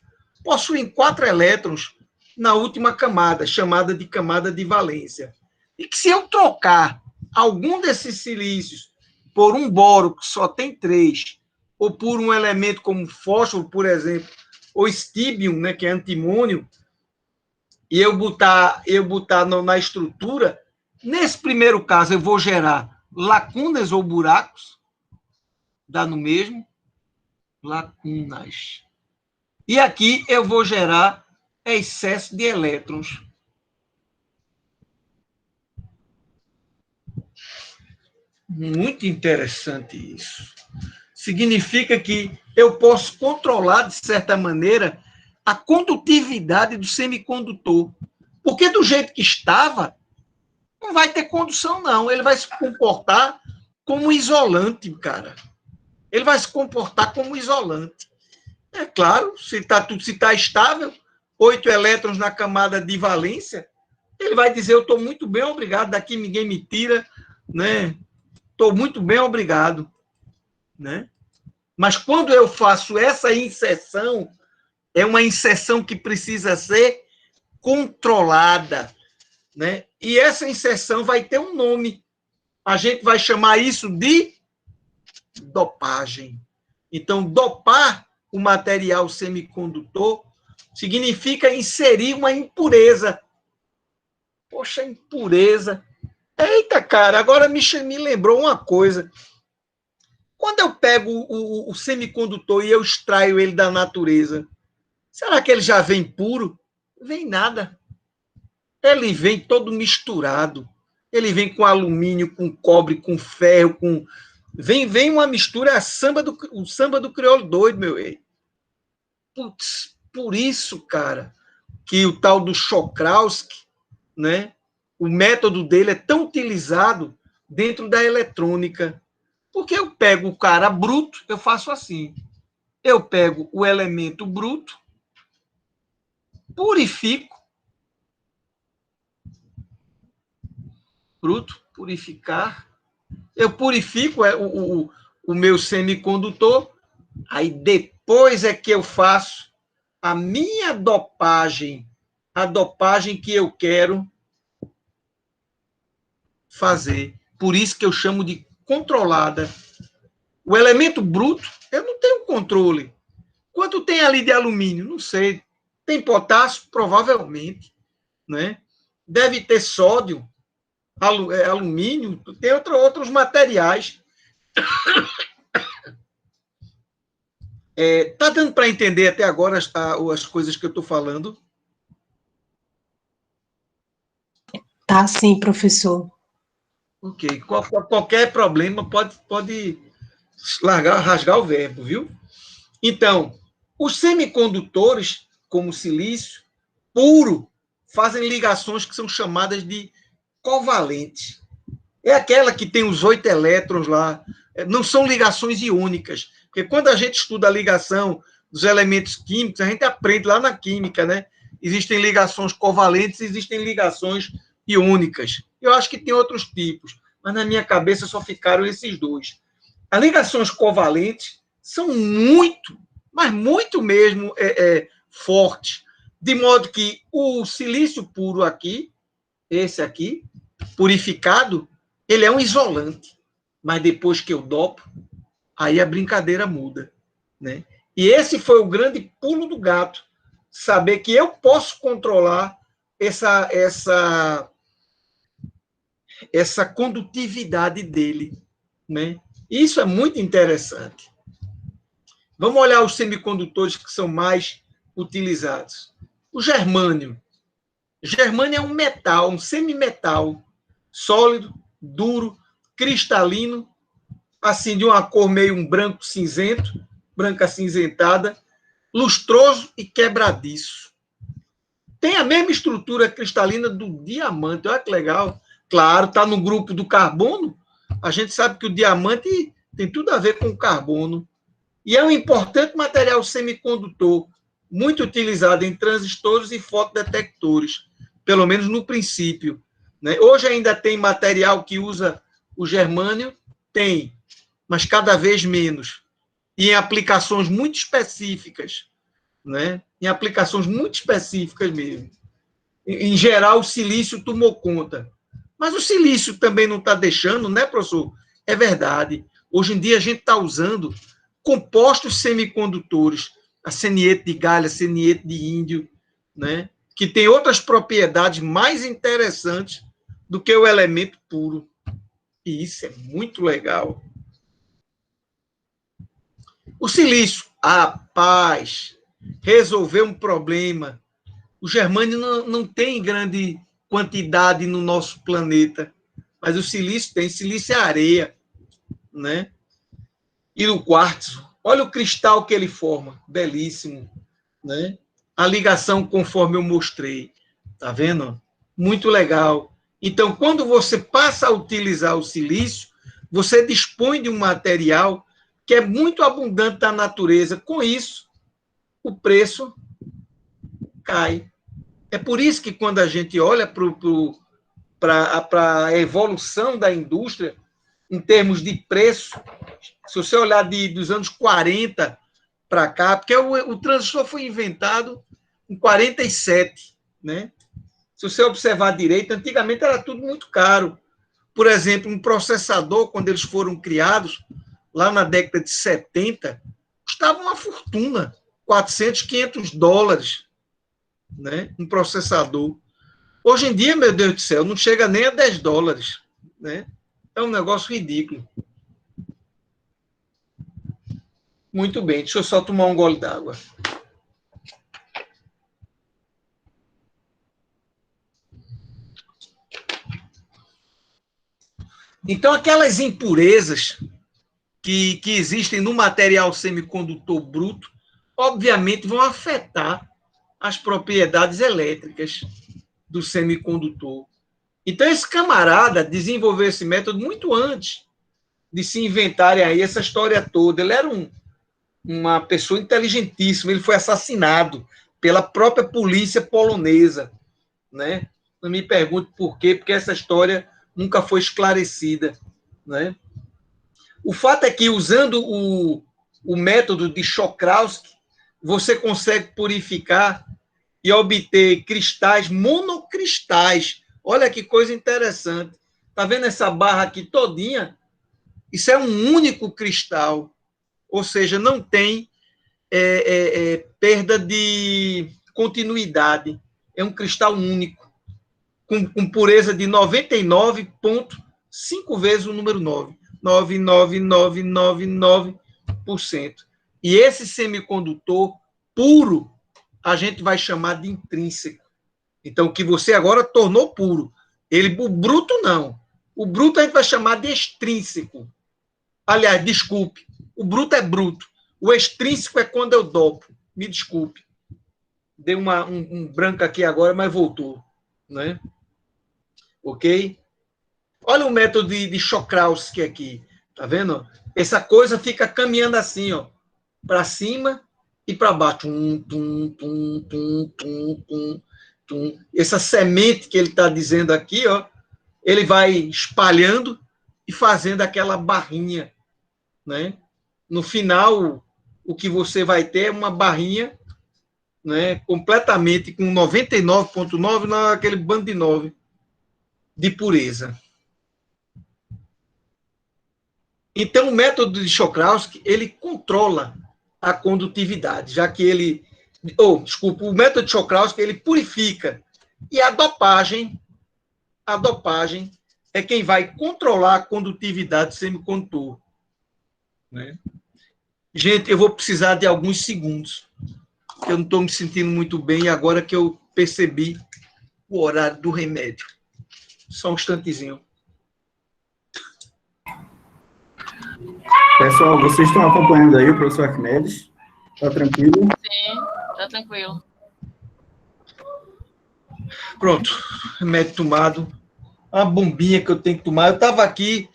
Possuem 4 elétrons na última camada, chamada de camada de valência. E que, se eu trocar algum desses silícios, por um boro que só tem 3, ou por um elemento como fósforo, por exemplo, ou estíbium, né, que é antimônio, e eu botar na estrutura, nesse primeiro caso eu vou gerar lacunas ou buracos, dá no mesmo, lacunas. E aqui eu vou gerar excesso de elétrons. Muito interessante isso. Significa que eu posso controlar, de certa maneira, a condutividade do semicondutor. Porque do jeito que estava, não vai ter condução, não. Ele vai se comportar como isolante, cara. Ele vai se comportar como isolante. É claro, se está estável, 8 elétrons na camada de valência, ele vai dizer, eu estou muito bem, obrigado, daqui ninguém me tira, né? Estou muito bem, obrigado. Né? Mas quando eu faço essa inserção, é uma inserção que precisa ser controlada. Né? E essa inserção vai ter um nome. A gente vai chamar isso de dopagem. Então, dopar o material semicondutor significa inserir uma impureza. Poxa, impureza. Eita, cara, agora me lembrou uma coisa. Quando eu pego o semicondutor e eu extraio ele da natureza, será que ele já vem puro? Vem nada. Ele vem todo misturado. Ele vem com alumínio, com cobre, com ferro, com... Vem uma mistura, o samba do crioulo doido, meu rei. Putz, por isso, cara, que o tal do Czochralski, né? O método dele é tão utilizado dentro da eletrônica. Porque eu pego o cara bruto, eu faço assim. Eu pego o elemento bruto, purifico. Bruto, purificar. Eu purifico o meu semicondutor, aí depois é que eu faço a minha dopagem, a dopagem que eu quero fazer. Por isso que eu chamo de controlada. O elemento bruto, eu não tenho controle. Quanto tem ali de alumínio? Não sei. Tem potássio? Provavelmente. Né? Deve ter sódio, alumínio, tem outros materiais. Tá dando para entender até agora as coisas que eu estou falando? Tá sim, professor. Ok. Qualquer problema pode rasgar o verbo, viu? Então, os semicondutores, como o silício puro, fazem ligações que são chamadas de covalentes. É aquela que tem os 8 elétrons lá. Não são ligações iônicas. Porque quando a gente estuda a ligação dos elementos químicos, a gente aprende lá na química, né? Existem ligações covalentes, existem ligações iônicas. Eu acho que tem outros tipos, mas na minha cabeça só ficaram esses dois. As ligações covalentes são muito, mas muito mesmo fortes, de modo que o silício puro aqui, esse aqui, purificado, ele é um isolante, mas depois que eu dopo, aí a brincadeira muda. Né? E esse foi o grande pulo do gato, saber que eu posso controlar essa condutividade dele. Né? Isso é muito interessante. Vamos olhar os semicondutores que são mais utilizados. O germânio. Germânio é um metal, um semimetal, sólido, duro, cristalino, assim, de uma cor meio um branco cinzento, branca acinzentada, lustroso e quebradiço. Tem a mesma estrutura cristalina do diamante. Olha que legal. Claro, está no grupo do carbono. A gente sabe que o diamante tem tudo a ver com o carbono. E é um importante material semicondutor, muito utilizado em transistores e fotodetectores, pelo menos no princípio. Né? Hoje ainda tem material que usa o germânio? Tem, mas cada vez menos. E em aplicações muito específicas. Né? Em aplicações muito específicas mesmo. Em geral, o silício tomou conta. Mas o silício também não está deixando, né, professor? É verdade. Hoje em dia a gente está usando compostos semicondutores, a seniete de galho, a seniete de índio, né, que tem outras propriedades mais interessantes do que o elemento puro. E isso é muito legal. O silício, rapaz, resolveu um problema. O germânio não tem grande quantidade no nosso planeta, mas o silício tem. Silício é areia, né? E o quartzo, olha o cristal que ele forma, belíssimo, né? A ligação conforme eu mostrei, tá vendo? Muito legal. Então, quando você passa a utilizar o silício, você dispõe de um material que é muito abundante da natureza. Com isso, o preço cai. É por isso que quando a gente olha para a evolução da indústria, em termos de preço, se você olhar dos anos 40 para cá, porque o transistor foi inventado em 47, né? Se você observar direito, antigamente era tudo muito caro. Por exemplo, um processador, quando eles foram criados, lá na década de 70, custava uma fortuna, 400, 500 dólares, né? Um processador. Hoje em dia, meu Deus do céu, não chega nem a 10 dólares, né? É um negócio ridículo. Muito bem, deixa eu só tomar um gole d'água. Então, aquelas impurezas que existem no material semicondutor bruto, obviamente vão afetar as propriedades elétricas do semicondutor. Então, esse camarada desenvolveu esse método muito antes de se inventarem aí essa história toda. Ele era uma pessoa inteligentíssima, ele foi assassinado pela própria polícia polonesa, né? Não me pergunte por quê, porque essa história nunca foi esclarecida, né? O fato é que, usando o método de Czochralski, você consegue purificar e obter cristais monocristais. Olha que coisa interessante. Está vendo essa barra aqui todinha? Isso é um único cristal, ou seja, não tem perda de continuidade. É um cristal único, com pureza de 99,5 vezes o número 9. 99999%. E esse semicondutor puro, a gente vai chamar de intrínseco. Então, o que você agora tornou puro. O bruto, não. O bruto a gente vai chamar de extrínseco. Aliás, desculpe, o bruto é bruto. O extrínseco é quando eu dopo. Me desculpe. Deu um branco aqui agora, mas voltou. Né? Ok? Olha o método de Czochralski aqui. Tá vendo? Essa coisa fica caminhando assim, ó, para cima e para baixo. Essa semente que ele está dizendo aqui, ó, ele vai espalhando e fazendo aquela barrinha, né? No final, o que você vai ter é uma barrinha, né, completamente com 99,9 naquele bando de 9 de pureza. Então, o método de Czochralski, ele controla a condutividade, já que ele... o método de Czochralski, ele purifica. E a dopagem é quem vai controlar a condutividade do semicondutor. Né? Gente, eu vou precisar de alguns segundos. Eu não estou me sentindo muito bem agora que eu percebi o horário do remédio. Só um instantezinho. Pessoal, vocês estão acompanhando aí o professor Arquimedes? Está tranquilo? Sim, está tranquilo. Pronto, remédio tomado. A bombinha que eu tenho que tomar. Eu estava aqui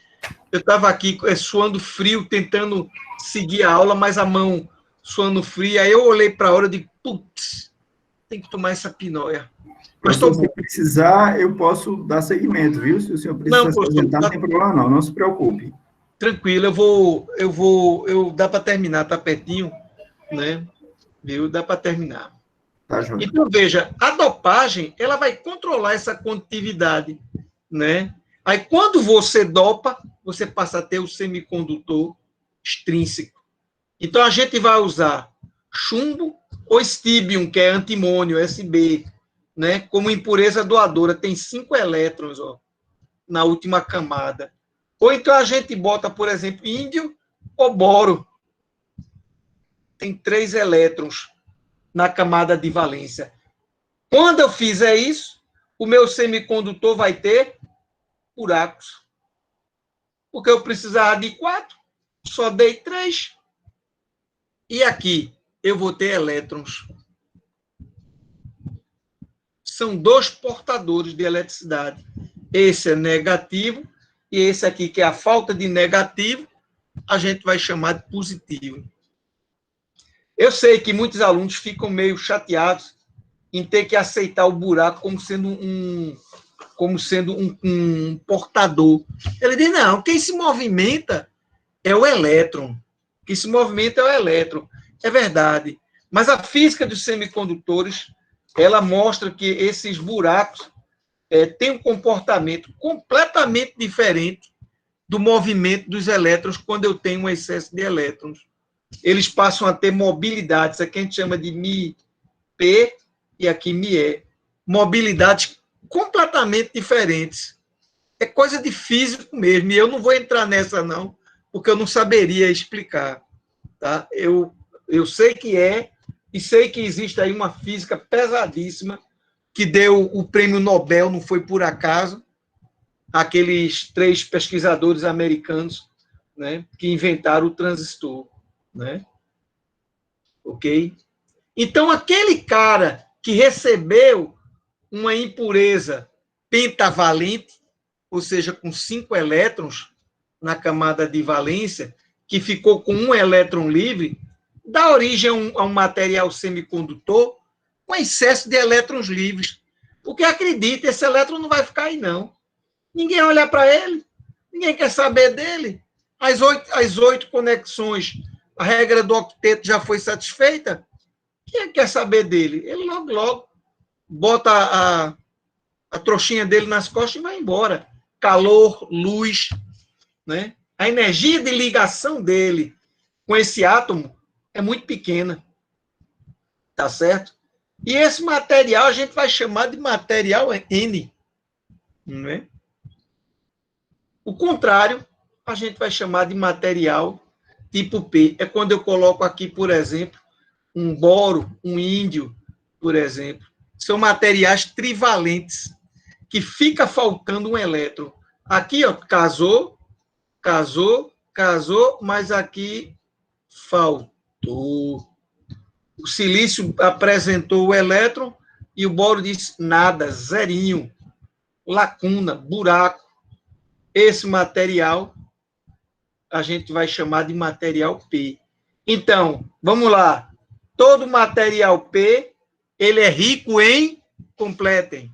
suando frio, tentando seguir a aula, mas a mão suando fria. Aí eu olhei para a hora de, putz, tem que tomar essa pinóia. Mas se você precisar, eu posso dar seguimento, viu? Se o senhor precisar se ausentar, não tem problema não, não se preocupe. Tranquilo, dá para terminar, tá pertinho, né? Viu? Dá para terminar. Tá, João. Então, veja, a dopagem, ela vai controlar essa condutividade. né? Aí, quando você dopa, você passa a ter o semicondutor extrínseco. Então, a gente vai usar chumbo ou estíbium, que é antimônio, SB, né? Como impureza doadora, tem 5 elétrons, ó, na última camada. Ou então a gente bota, por exemplo, índio ou boro. Tem 3 elétrons na camada de valência. Quando eu fizer isso, o meu semicondutor vai ter buracos. Porque eu precisava de 4, só dei 3. E aqui eu vou ter elétrons. São 2 portadores de eletricidade. Esse é negativo e esse aqui, que é a falta de negativo, a gente vai chamar de positivo. Eu sei que muitos alunos ficam meio chateados em ter que aceitar o buraco como sendo um portador. Ele diz, não, quem se movimenta é o elétron. Quem se movimenta é o elétron. É verdade. Mas a física dos semicondutores, ela mostra que esses buracos têm um comportamento completamente diferente do movimento dos elétrons quando eu tenho um excesso de elétrons. Eles passam a ter mobilidades, isso aqui a gente chama de μP e aqui μE. Mobilidades completamente diferentes. É coisa de físico mesmo, e eu não vou entrar nessa não, porque eu não saberia explicar. Tá? Eu sei que e sei que existe aí uma física pesadíssima que deu o prêmio Nobel, não foi por acaso, aqueles 3 pesquisadores americanos, né, que inventaram o transistor. Né? Ok? Então, aquele cara que recebeu uma impureza pentavalente, ou seja, com 5 elétrons na camada de valência, que ficou com 1 elétron livre, dá origem a um material semicondutor com excesso de elétrons livres. Porque acredita, esse elétron não vai ficar aí, não. Ninguém olha para ele, ninguém quer saber dele. As 8 conexões, a regra do octeto já foi satisfeita. Quem quer saber dele? Ele logo bota a trouxinha dele nas costas e vai embora. Calor, luz, né? A energia de ligação dele com esse átomo é muito pequena. Tá certo? E esse material a gente vai chamar de material N. Não é? O contrário, a gente vai chamar de material tipo P. É quando eu coloco aqui, por exemplo, um boro, um índio, por exemplo. São materiais trivalentes, que fica faltando um elétron. Aqui, ó, casou, mas aqui faltou. O silício apresentou o elétron e o boro disse nada, zerinho, lacuna, buraco. Esse material a gente vai chamar de material P. Então, vamos lá. Todo material P, ele é rico em... Completem.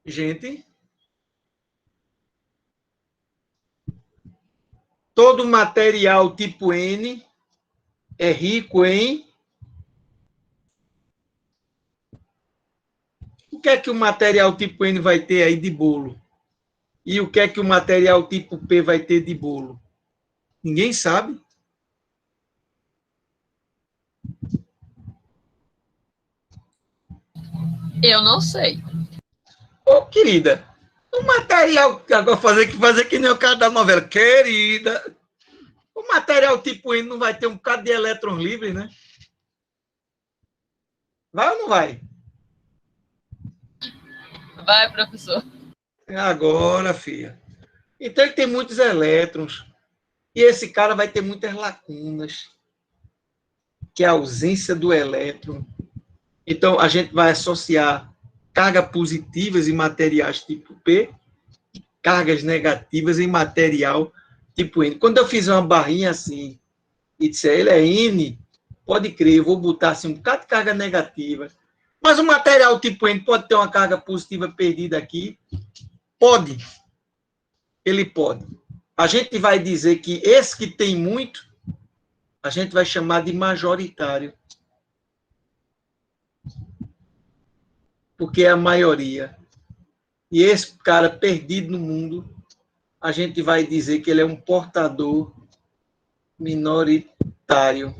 Gente, todo material tipo N é rico em... O que é que o material tipo N vai ter aí de bolo? E o que é que o material tipo P vai ter de bolo? Ninguém sabe. Eu não sei. Ô, querida, o material... Agora fazer que nem o cara da novela. Querida, o material tipo N não vai ter um bocado de elétrons livres, né? Vai ou não vai? Vai, professor. Agora, filha. Então, ele tem muitos elétrons. E esse cara vai ter muitas lacunas, que é a ausência do elétron. Então, a gente vai associar cargas positivas em materiais tipo P, cargas negativas em material tipo N. Quando eu fizer uma barrinha assim, e disser ele é N, pode crer, eu vou botar assim, um bocado de carga negativa. Mas o material tipo N pode ter uma carga positiva perdida aqui? Pode. Ele pode. a gente vai dizer que esse que tem muito, a gente vai chamar de majoritário. Porque é a maioria. E esse cara perdido no mundo, a gente vai dizer que ele é um portador minoritário.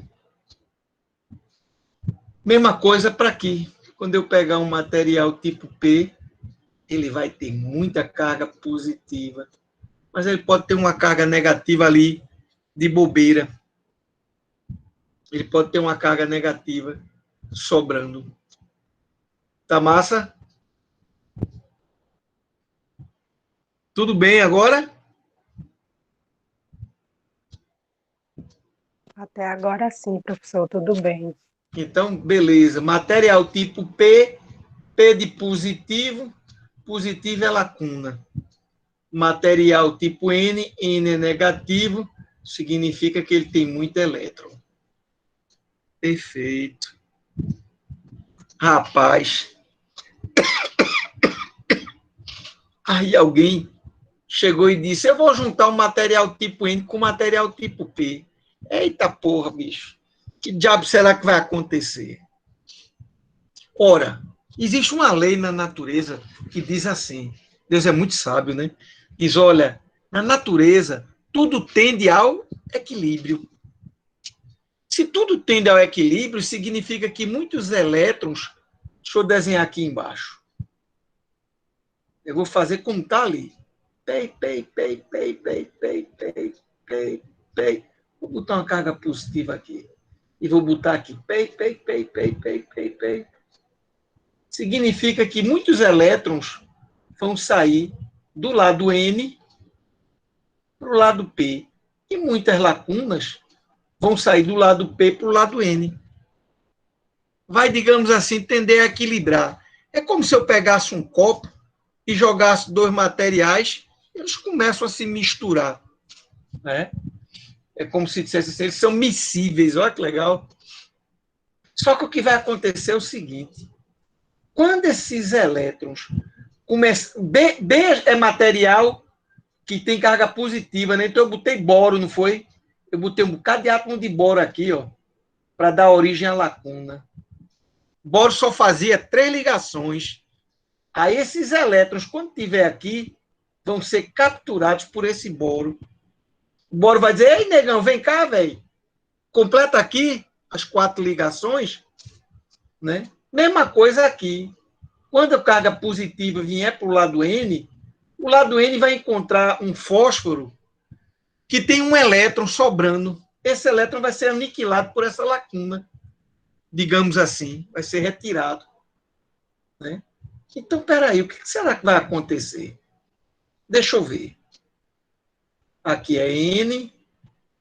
Mesma coisa para aqui. Quando eu pegar um material tipo P, ele vai ter muita carga positiva. Mas ele pode ter uma carga negativa ali de bobeira. Ele pode ter uma carga negativa sobrando. Tá massa? Tudo bem agora? Até agora sim, professor, tudo bem. Então, beleza. Material tipo P, P de positivo, positivo é lacuna. Material tipo N, N é negativo, significa que ele tem muito elétron. Perfeito. Rapaz. Aí alguém chegou e disse, eu vou juntar o material tipo N com o material tipo P. Eita porra, bicho. Que diabo será que vai acontecer? Ora, existe uma lei na natureza que diz assim, Deus é muito sábio, né? Diz, olha, na natureza, tudo tende ao equilíbrio. Se tudo tende ao equilíbrio, significa que muitos elétrons... Deixa eu desenhar aqui embaixo. Eu vou fazer como está ali. Pei. Vou botar uma carga positiva aqui. E vou botar aqui. Pei. Significa que muitos elétrons vão sair do lado N para o lado P. E muitas lacunas vão sair do lado P para o lado N. Vai, digamos assim, tender a equilibrar. É como se eu pegasse um copo e jogasse dois materiais, eles começam a se misturar. Né? É como se dissesse assim, eles são miscíveis, olha que legal. Só que o que vai acontecer é o seguinte, quando esses elétrons começam... B é material que tem carga positiva, né? Então eu botei boro, não foi? Eu botei um bocado de átomo de boro aqui, ó, para dar origem à lacuna. Boro só fazia 3 ligações. Aí esses elétrons, quando estiver aqui, vão ser capturados por esse boro. O boro vai dizer, ei, negão, vem cá, velho. Completa aqui as 4 ligações. Né? Mesma coisa aqui. Quando a carga positiva vier para o lado N, o lado N vai encontrar um fósforo que tem um elétron sobrando. Esse elétron vai ser aniquilado por essa lacuna. Digamos assim, vai ser retirado. Né? Então, peraí, o que será que vai acontecer? Deixa eu ver. Aqui é N,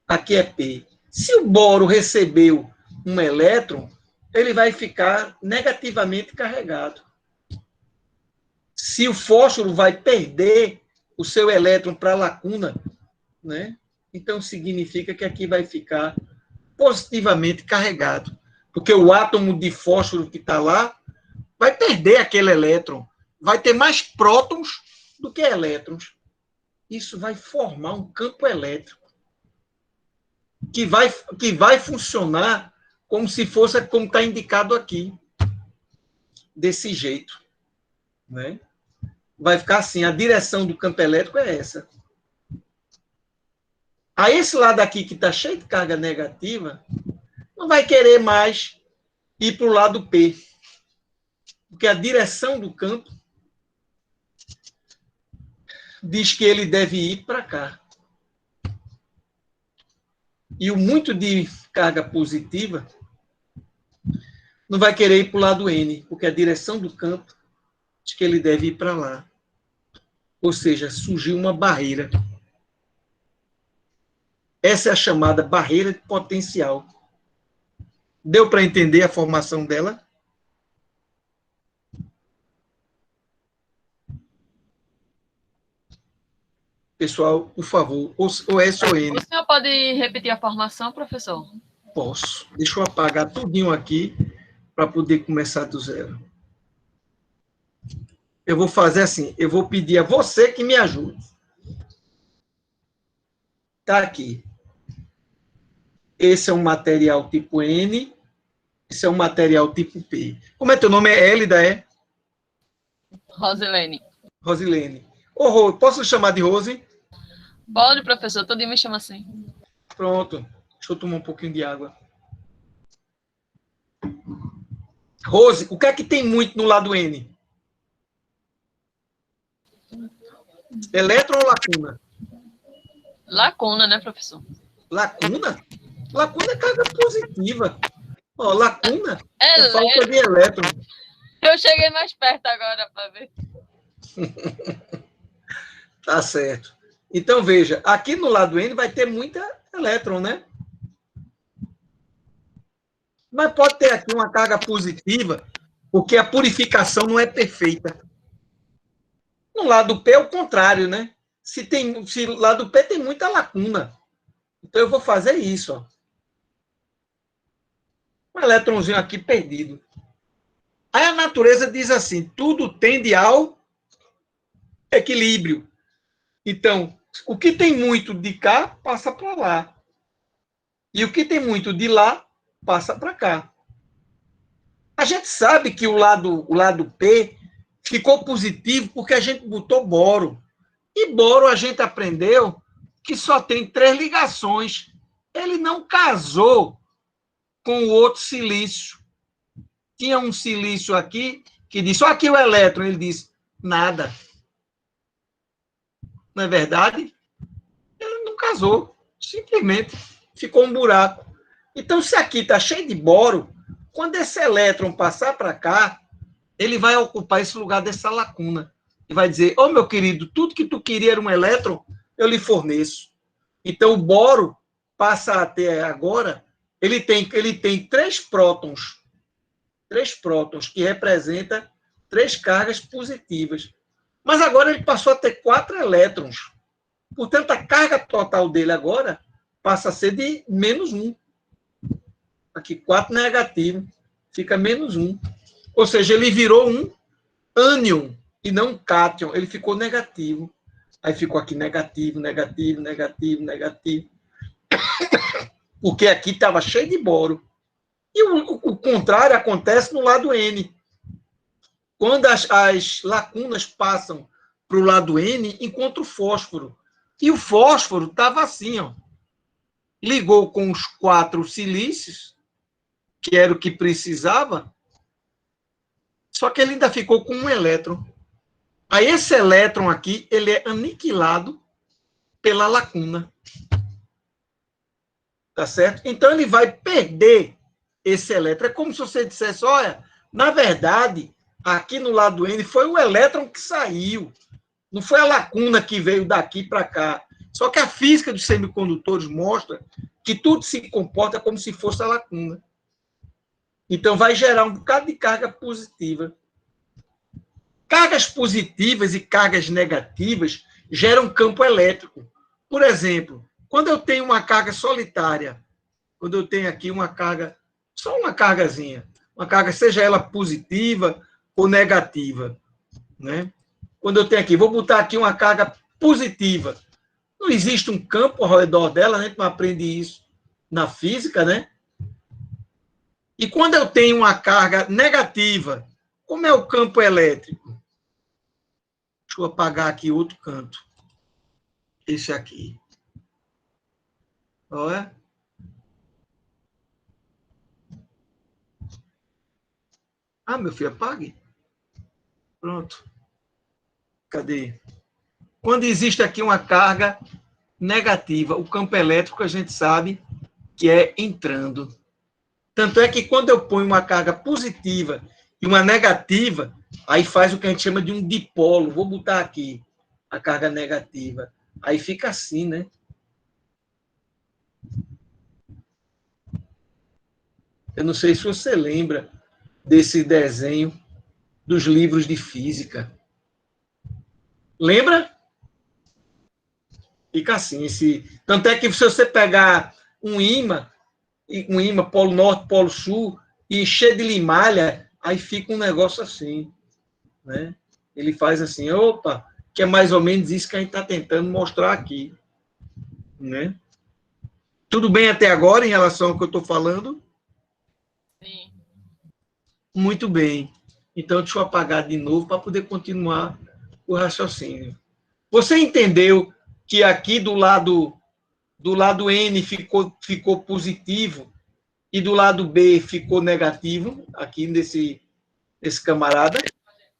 aqui é P. Se o boro recebeu um elétron, ele vai ficar negativamente carregado. Se o fósforo vai perder o seu elétron para a lacuna, né? Então significa que aqui vai ficar positivamente carregado. Porque o átomo de fósforo que está lá vai perder aquele elétron. Vai ter mais prótons do que elétrons. Isso vai formar um campo elétrico que vai funcionar como se fosse, como está indicado aqui. Desse jeito. Né? Vai ficar assim, a direção do campo elétrico é essa. Aí esse lado aqui que está cheio de carga negativa, não vai querer mais ir para o lado P. Porque a direção do campo diz que ele deve ir para cá. E o muito de carga positiva não vai querer ir para o lado N, porque a direção do campo diz que ele deve ir para lá. Ou seja, surgiu uma barreira. Essa é a chamada barreira de potencial. Deu para entender a formação dela? Pessoal, por favor, ou S ou N. O senhor pode repetir a formação, professor? Posso. Deixa eu apagar tudinho aqui para poder começar do zero. Eu vou fazer assim, eu vou pedir a você que me ajude. está aqui. Esse é um material tipo N, esse é um material tipo P. Como é teu nome? É Hélida, é? Rosilene. Rosilene. Ô, Rô, posso chamar de Rose? Pode, professor, todo dia me chama assim. Pronto. Deixa eu tomar um pouquinho de água. Rose, o que é que tem muito no lado N? Elétron ou lacuna? Lacuna, né, professor? Lacuna? Lacuna é carga positiva. Ó, lacuna é Elétron. falta de elétron. Eu cheguei mais perto agora para ver. Tá certo. Então, veja, aqui no lado N vai ter muita elétron, né? Mas pode ter aqui uma carga positiva, porque a purificação não é perfeita. No lado P é o contrário, né? Se o lado P tem muita lacuna. Então, eu vou fazer isso, ó. Um elétronzinho aqui perdido. Aí a natureza diz assim, tudo tende ao equilíbrio. Então, o que tem muito de cá, passa para lá. E o que tem muito de lá, passa para cá. A gente sabe que o lado P ficou positivo porque a gente botou boro. E boro a gente aprendeu que só tem 3 ligações. Ele não casou com o outro silício. Tinha um silício aqui que disse, olha aqui o elétron. Ele disse, nada. Não é verdade? Ele não casou. Simplesmente ficou um buraco. Então, se aqui está cheio de boro, quando esse elétron passar para cá, ele vai ocupar esse lugar dessa lacuna. E vai dizer, ô meu querido, tudo que tu queria era um elétron, eu lhe forneço. Então, o boro passa a ter agora, ele tem 3 prótons. 3 prótons, que representa 3 cargas positivas. Mas agora ele passou a ter 4 elétrons. Portanto, a carga total dele agora passa a ser de -1. Aqui, 4 negativo. Fica -1. Ou seja, ele virou um ânion e não um cátion. Ele ficou negativo. Aí ficou aqui negativo, negativo, negativo, negativo. Porque aqui estava cheio de boro. E o contrário acontece no lado N. Quando as lacunas passam para o lado N, encontra o fósforo. E o fósforo estava assim, ó. Ligou com os 4 silícios, que era o que precisava, só que ele ainda ficou com um elétron. Aí esse elétron aqui, ele é aniquilado pela lacuna. Tá certo? Então ele vai perder esse elétron. É como se você dissesse, olha, na verdade, aqui no lado N foi o elétron que saiu. Não foi a lacuna que veio daqui para cá. Só que a física dos semicondutores mostra que tudo se comporta como se fosse a lacuna. Então, vai gerar um bocado de carga positiva. Cargas positivas e cargas negativas geram campo elétrico. Por exemplo, quando eu tenho uma carga solitária, quando eu tenho aqui uma carga, só uma cargazinha, uma carga, seja ela positiva ou negativa, né? Quando eu tenho aqui, vou botar aqui uma carga positiva. Não existe um campo ao redor dela, a gente não aprende isso na física, né? E quando eu tenho uma carga negativa, como é o campo elétrico? Deixa eu apagar aqui outro canto. Esse aqui. Olha. Ah, meu filho, apague. Pronto. Cadê? Quando existe aqui uma carga negativa, o campo elétrico a gente sabe que é entrando. Tanto é que quando eu ponho uma carga positiva e uma negativa, aí faz o que a gente chama de um dipolo. Vou botar aqui a carga negativa. Aí fica assim, né? Eu não sei se você lembra desse desenho dos livros de física. Lembra? Fica assim. Tanto é que se você pegar um ímã polo norte, polo sul, e encher de limalha, aí fica um negócio assim, né? Ele faz assim, opa, que é mais ou menos isso que a gente está tentando mostrar aqui. né? Tudo bem até agora em relação ao que eu estou falando? Sim. Muito bem. Então, deixa eu apagar de novo para poder continuar o raciocínio. Você entendeu que aqui do lado N ficou positivo e do lado B ficou negativo, aqui nesse camarada?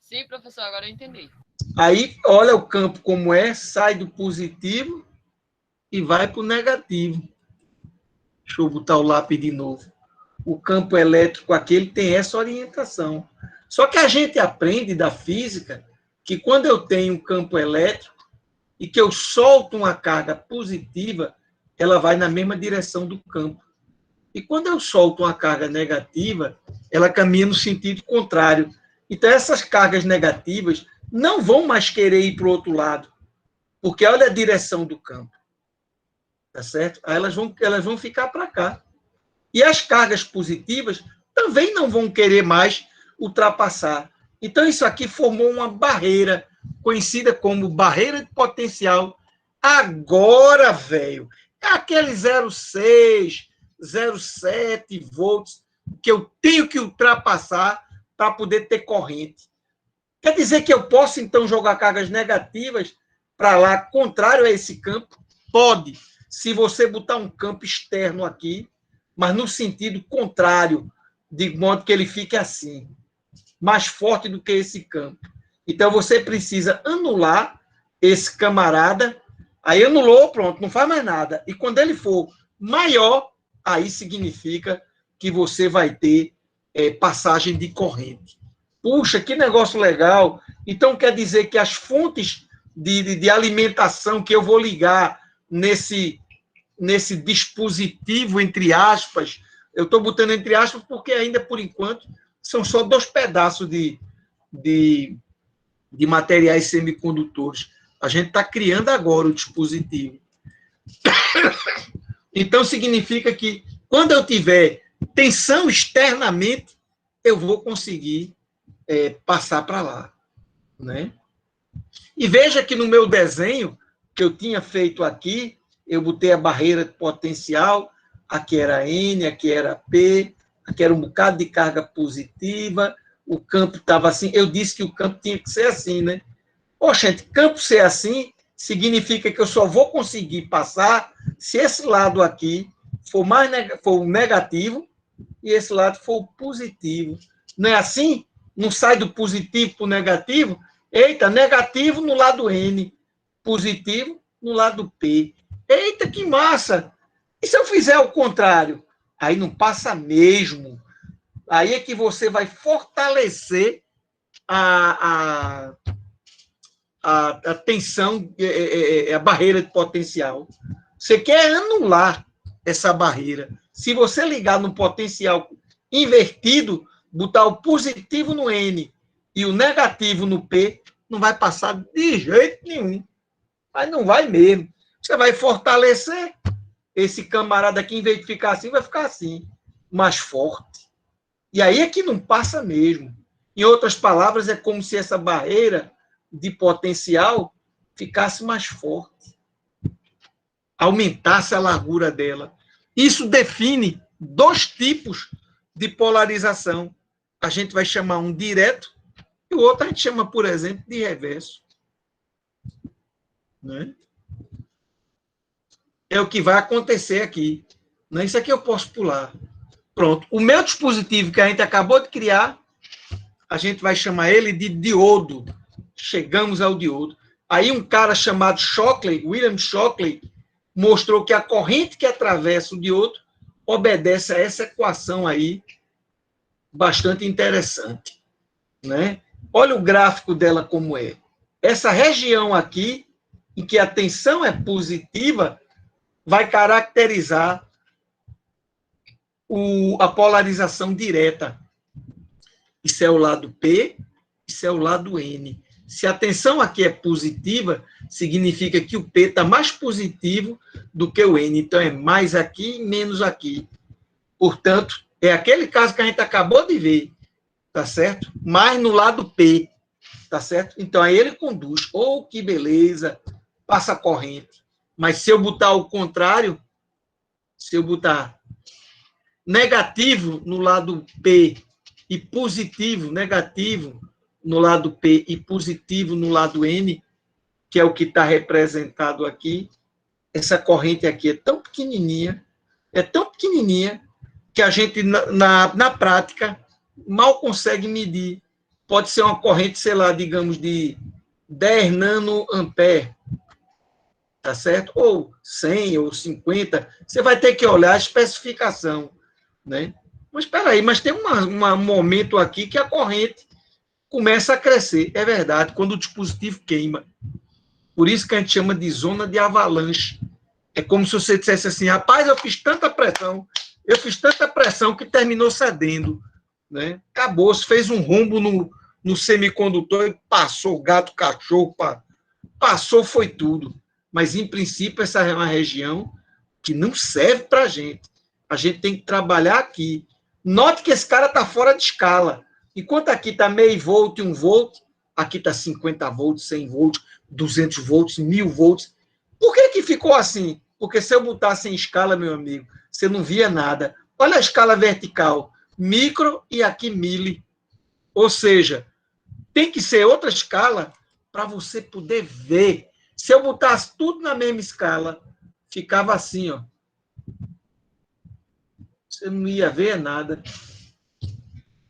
Sim, professor, agora eu entendi. Aí, olha o campo como é, sai do positivo e vai para o negativo. Deixa eu botar o lápis de novo. O campo elétrico aqui tem essa orientação. Só que a gente aprende da física que quando eu tenho um campo elétrico e que eu solto uma carga positiva, ela vai na mesma direção do campo. E quando eu solto uma carga negativa, ela caminha no sentido contrário. Então, essas cargas negativas não vão mais querer ir para o outro lado, porque olha a direção do campo. Tá certo? Aí elas vão ficar para cá. E as cargas positivas também não vão querer mais ultrapassar. Então, isso aqui formou uma barreira, conhecida como barreira de potencial. Agora, velho, é aquele 0,6, 0,7 volts que eu tenho que ultrapassar para poder ter corrente. Quer dizer que eu posso, então, jogar cargas negativas para lá, contrário a esse campo? Pode, se você botar um campo externo aqui, mas no sentido contrário, de modo que ele fique assim, mais forte do que esse campo. Então, você precisa anular esse camarada, aí anulou, pronto, não faz mais nada. E quando ele for maior, aí significa que você vai ter passagem de corrente. Puxa, que negócio legal! Então, quer dizer que as fontes de alimentação que eu vou ligar nesse dispositivo, entre aspas, eu estou botando entre aspas porque ainda, por enquanto, são só 2 pedaços de materiais semicondutores. A gente está criando agora o dispositivo. Então, significa que, quando eu tiver tensão externamente, eu vou conseguir passar para lá. Né? E veja que no meu desenho, que eu tinha feito aqui, eu botei a barreira de potencial, aqui era N, aqui era P, aqui era um bocado de carga positiva, o campo estava assim, eu disse que o campo tinha que ser assim, né? Poxa, gente, campo ser assim significa que eu só vou conseguir passar se esse lado aqui for o negativo e esse lado for o positivo. Não é assim? Não sai do positivo para o negativo? Eita, negativo no lado N, positivo no lado P. Eita, que massa! E se eu fizer o contrário? Aí não passa mesmo. Aí é que você vai fortalecer a tensão, a barreira de potencial. Você quer anular essa barreira. Se você ligar no potencial invertido, botar o positivo no N e o negativo no P, não vai passar de jeito nenhum. Mas não vai mesmo. Você vai fortalecer esse camarada aqui, em vez de ficar assim, vai ficar assim, mais forte. E aí é que não passa mesmo. Em outras palavras, é como se essa barreira de potencial ficasse mais forte. Aumentasse a largura dela. Isso define 2 tipos de polarização. A gente vai chamar um direto e o outro a gente chama, por exemplo, de reverso. Né? É o que vai acontecer aqui. Né? Isso aqui eu posso pular. Pronto. O meu dispositivo que a gente acabou de criar, a gente vai chamar ele de diodo. Chegamos ao diodo. Aí um cara chamado Shockley, William Shockley, mostrou que a corrente que atravessa o diodo obedece a essa equação aí, bastante interessante. Né? Olha o gráfico dela como é. Essa região aqui, em que a tensão é positiva, vai caracterizar a polarização direta. Isso é o lado P, isso é o lado N. Se a tensão aqui é positiva, significa que o P está mais positivo do que o N. Então, é mais aqui e menos aqui. Portanto, é aquele caso que a gente acabou de ver, tá certo? Mais no lado P, tá certo? Então, aí ele conduz. Oh, que beleza! Passa a corrente. Mas se eu botar o contrário, se eu botar negativo no lado P e positivo, negativo no lado P e positivo no lado N, que é o que está representado aqui, essa corrente aqui é tão pequenininha, que a gente, na prática, mal consegue medir. Pode ser uma corrente, sei lá, digamos, de 10 nanoampere, tá certo? Ou 100, ou 50. Você vai ter que olhar a especificação, né? Mas espera aí, mas tem um momento aqui que a corrente começa a crescer. É verdade, quando o dispositivo queima. Por isso que a gente chama de zona de avalanche. É como se você dissesse assim, rapaz, eu fiz tanta pressão que terminou cedendo, né? Acabou, se fez um rombo no semicondutor e passou gato, cachorro, passou, foi tudo. Mas, em princípio, essa é uma região que não serve para a gente. A gente tem que trabalhar aqui. Note que esse cara está fora de escala. Enquanto aqui está meio volt, 1 volt, aqui está 50 volts, 100 volts, 200 volts, 1000 volts. Por que ficou assim? Porque se eu botasse em escala, meu amigo, você não via nada. Olha a escala vertical, micro e aqui mili. Ou seja, tem que ser outra escala para você poder ver. Se eu botasse tudo na mesma escala, ficava assim, ó. Você não ia ver nada.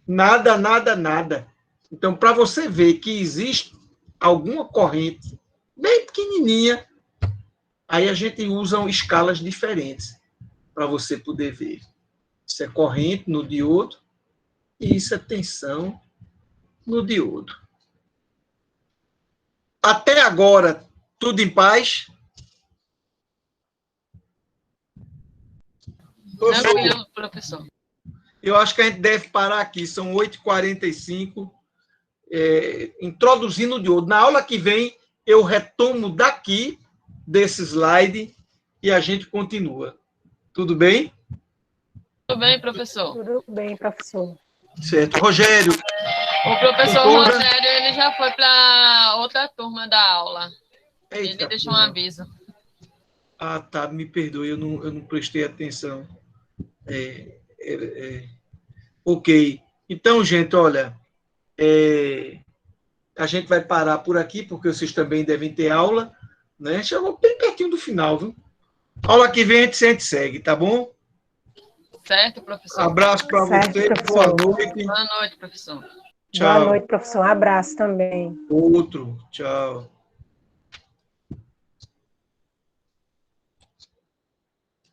Nada, nada, nada. Então, para você ver que existe alguma corrente bem pequenininha, aí a gente usa escalas diferentes para você poder ver. Isso é corrente no diodo e isso é tensão no diodo. Até agora, tudo em paz? Tranquilo, professor. Eu acho que a gente deve parar aqui, são 8h45, introduzindo o diodo. Na aula que vem, eu retomo daqui, desse slide, e a gente continua. Tudo bem? Tudo bem, professor? Tudo bem, professor. Certo. Rogério. O professor Concorda? Rogério, ele já foi para outra turma da aula. Eita, Ele deixou um aviso. Ah, tá, me perdoe, eu não prestei atenção. Ok. Então, gente, olha, a gente vai parar por aqui, porque vocês também devem ter aula, né? Chegou bem pertinho do final, viu? Aula que vem a gente segue, tá bom? Certo, professor? Abraço para Certo, vocês, professor. boa noite. Boa noite, professor. Tchau. Boa noite, professor. Um abraço também. Outro, tchau.